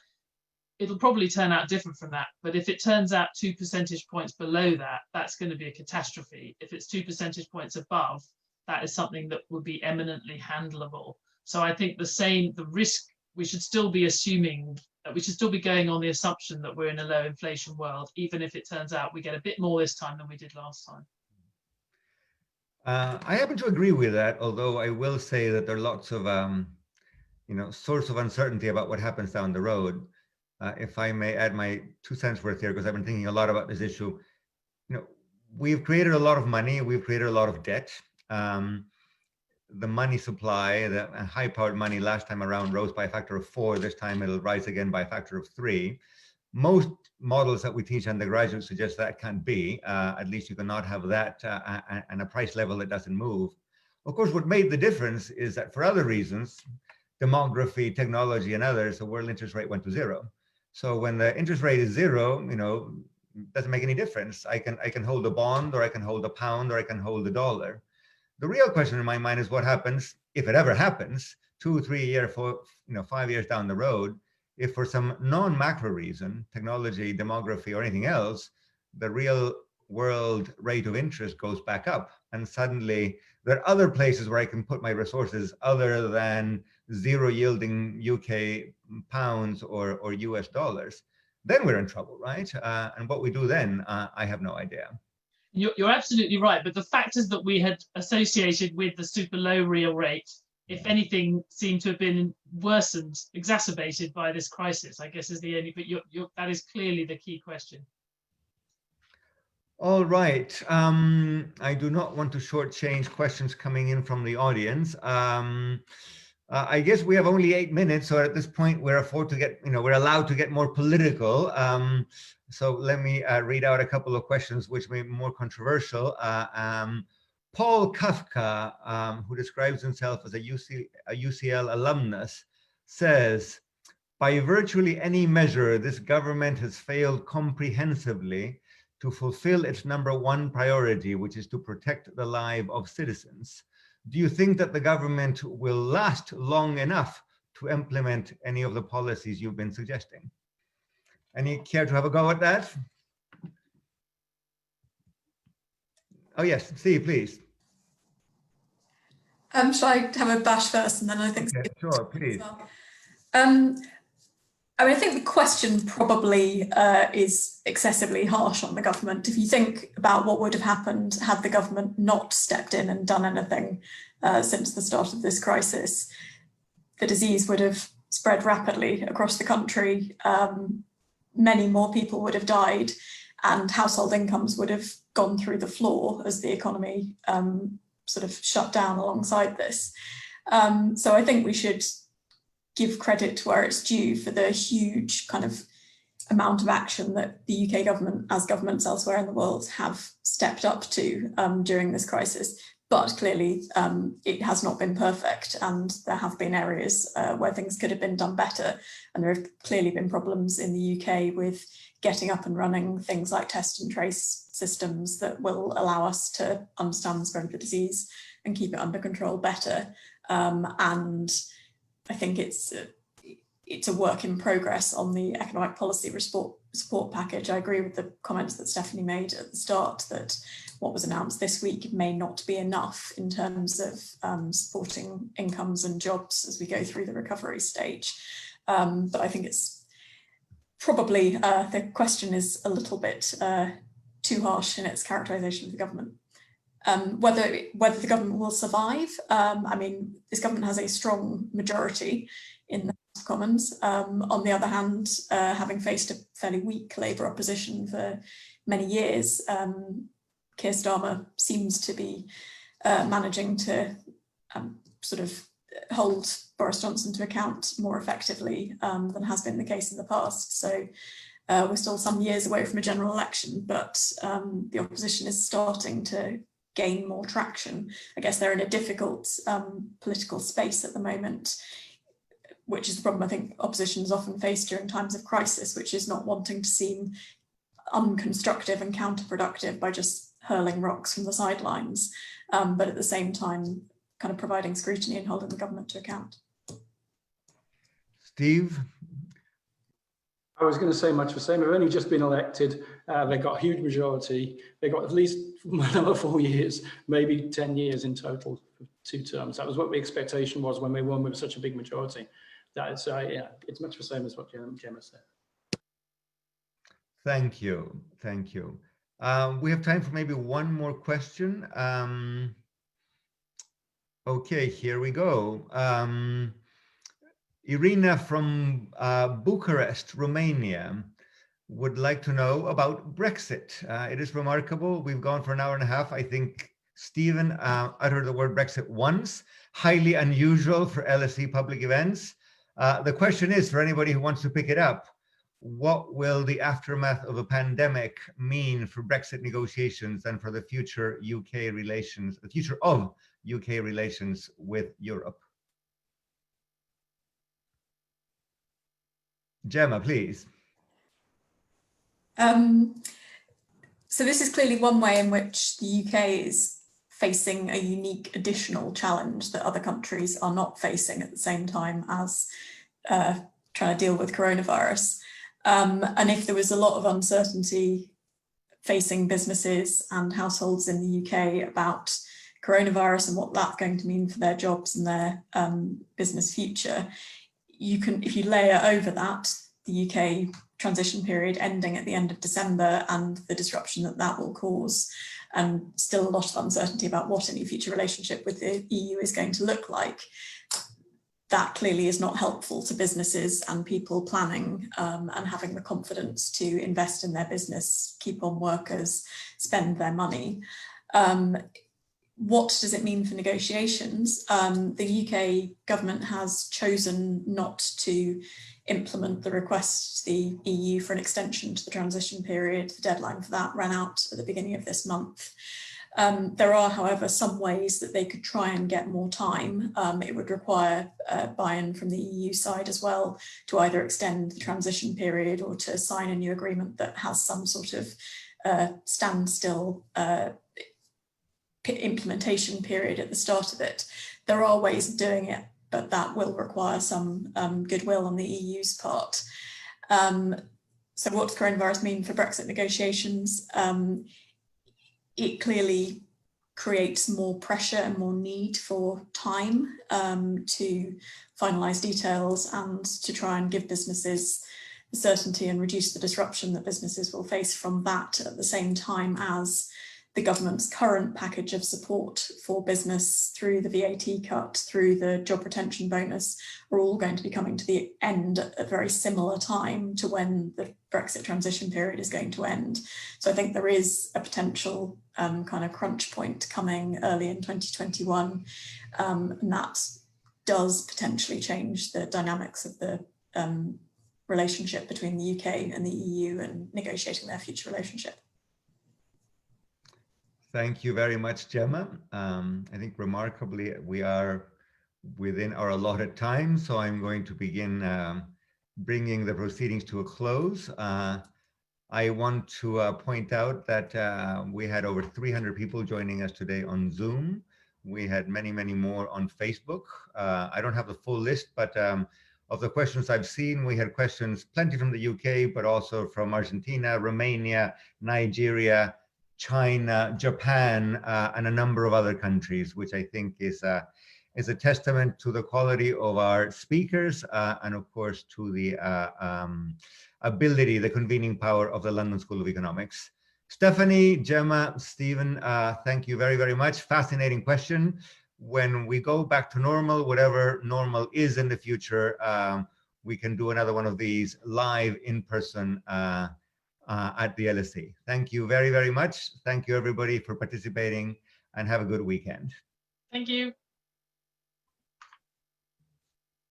it'll probably turn out different from that, but if it turns out 2 percentage points below that, that's going to be a catastrophe. If it's 2 percentage points above, that is something that would be eminently handleable. So I think the risk, we should still be assuming, we should still be going on the assumption that we're in a low inflation world, even if it turns out we get a bit more this time than we did last time. I happen to agree with that, although I will say that there are lots of source of uncertainty about what happens down the road. If I may add my 2 cents worth here, because I've been thinking a lot about this issue. We've created a lot of money, we've created a lot of debt. The money supply, the high-powered money last time around rose by a factor of 4. This time it'll rise again by a factor of 3. Most models that we teach undergraduates suggest that can't be. At least you cannot have that and a price level that doesn't move. Of course, what made the difference is that for other reasons, demography, technology, and others, the world interest rate went to 0. So when the interest rate is 0, it doesn't make any difference. I can hold a bond, or I can hold a pound, or I can hold a dollar. The real question in my mind is what happens, if it ever happens, 2, 3 years, 4, 5 years down the road, if for some non-macro reason, technology, demography, or anything else, the real world rate of interest goes back up, and suddenly there are other places where I can put my resources other than 0 yielding UK pounds or US dollars, then we're in trouble, right? And what we do then, I have no idea. You're absolutely right, but the factors that we had associated with the super low real rate, if anything, seem to have been worsened, exacerbated by this crisis, I guess is the only, but that is clearly the key question. All right. I do not want to shortchange questions coming in from the audience. I guess we have only 8 minutes, so at this point we're allowed to get more political. So let me read out a couple of questions which may be more controversial. Paul Kafka, who describes himself as a UCL alumnus, says, by virtually any measure, this government has failed comprehensively to fulfill its #1 priority, which is to protect the lives of citizens. Do you think that the government will last long enough to implement any of the policies you've been suggesting? Any care to have a go at that? Oh yes, Steve, please. Shall I have a bash first, and then I think. Okay, sure, please. I think the question probably is excessively harsh on the government. If you think about what would have happened had the government not stepped in and done anything since the start of this crisis, the disease would have spread rapidly across the country. Many more people would have died, and household incomes would have gone through the floor as the economy sort of shut down alongside this. So I think we should give credit to where it's due for the huge kind of amount of action that the UK government, as governments elsewhere in the world, have stepped up to during this crisis. But clearly it has not been perfect, and there have been areas where things could have been done better. And there have clearly been problems in the UK with getting up and running things like test and trace systems that will allow us to understand the spread of the disease and keep it under control better. And I think it's a work in progress on the economic policy support package. I agree with the comments that Stephanie made at the start that what was announced this week may not be enough in terms of supporting incomes and jobs as we go through the recovery stage. But I think it's probably, the question is a little bit too harsh in its characterisation of the government. Whether the government will survive, I mean, this government has a strong majority in the House of Commons. On the other hand, having faced a fairly weak Labour opposition for many years, Keir Starmer seems to be managing to sort of hold Boris Johnson to account more effectively than has been the case in the past. So we're still some years away from a general election, but the opposition is starting to gain more traction. I guess they're in a difficult political space at the moment, which is the problem I think oppositions often face during times of crisis, which is not wanting to seem unconstructive and counterproductive by just hurling rocks from the sidelines, but at the same time kind of providing scrutiny and holding the government to account. Steve? I was going to say much the same. They've only just been elected. They got a huge majority. They got at least another 4 years, maybe 10 years in total, 2 terms. That was what the expectation was when they won with such a big majority. That's yeah, it's much the same as what Gemma said. Thank you. Thank you. We have time for maybe one more question. Okay, here we go. Irina from Bucharest, Romania, would like to know about Brexit. It is remarkable. We've gone for an hour and a half. I think Stephen uttered the word Brexit once. Highly unusual for LSE public events. The question is, for anybody who wants to pick it up, what will the aftermath of a pandemic mean for Brexit negotiations and for the future UK relations, the future of UK relations with Europe? Gemma, please. So this is clearly one way in which the UK is facing a unique additional challenge that other countries are not facing at the same time as trying to deal with coronavirus. And if there was a lot of uncertainty facing businesses and households in the UK about coronavirus and what that's going to mean for their jobs and their business future, you can, if you layer over that, the UK transition period ending at the end of December and the disruption that that will cause, and still a lot of uncertainty about what any future relationship with the EU is going to look like, that clearly is not helpful to businesses and people planning and having the confidence to invest in their business, keep on workers, spend their money. What does it mean for negotiations? The UK government has chosen not to implement the request to the EU for an extension to the transition period. The deadline for that ran out at the beginning of this month. There are, however, some ways that they could try and get more time. It would require buy-in from the EU side as well to either extend the transition period or to sign a new agreement that has some sort of standstill implementation period at the start of it. There are ways of doing it, but that will require some goodwill on the EU's part. So what does coronavirus mean for Brexit negotiations? It clearly creates more pressure and more need for time to finalise details and to try and give businesses the certainty and reduce the disruption that businesses will face from that, at the same time as the government's current package of support for business through the VAT cut, through the job retention bonus, are all going to be coming to the end at a very similar time to when the Brexit transition period is going to end. So I think there is a potential kind of crunch point coming early in 2021, and that does potentially change the dynamics of the relationship between the UK and the EU and negotiating their future relationship. Thank you very much, Gemma. I think remarkably, we are within our allotted time, so I'm going to begin bringing the proceedings to a close. I want to point out that we had over 300 people joining us today on Zoom. We had many, many more on Facebook. I don't have the full list, but of the questions I've seen, we had questions plenty from the UK, but also from Argentina, Romania, Nigeria, China, Japan, and a number of other countries, which I think is a testament to the quality of our speakers and of course to the ability, the convening power of the London School of Economics. Stephanie, Gemma, Stephen, thank you very, very much. Fascinating question. When we go back to normal, whatever normal is in the future, we can do another one of these live in person at the LSE. Thank you very, very much. Thank you everybody for participating and have a good weekend. Thank you.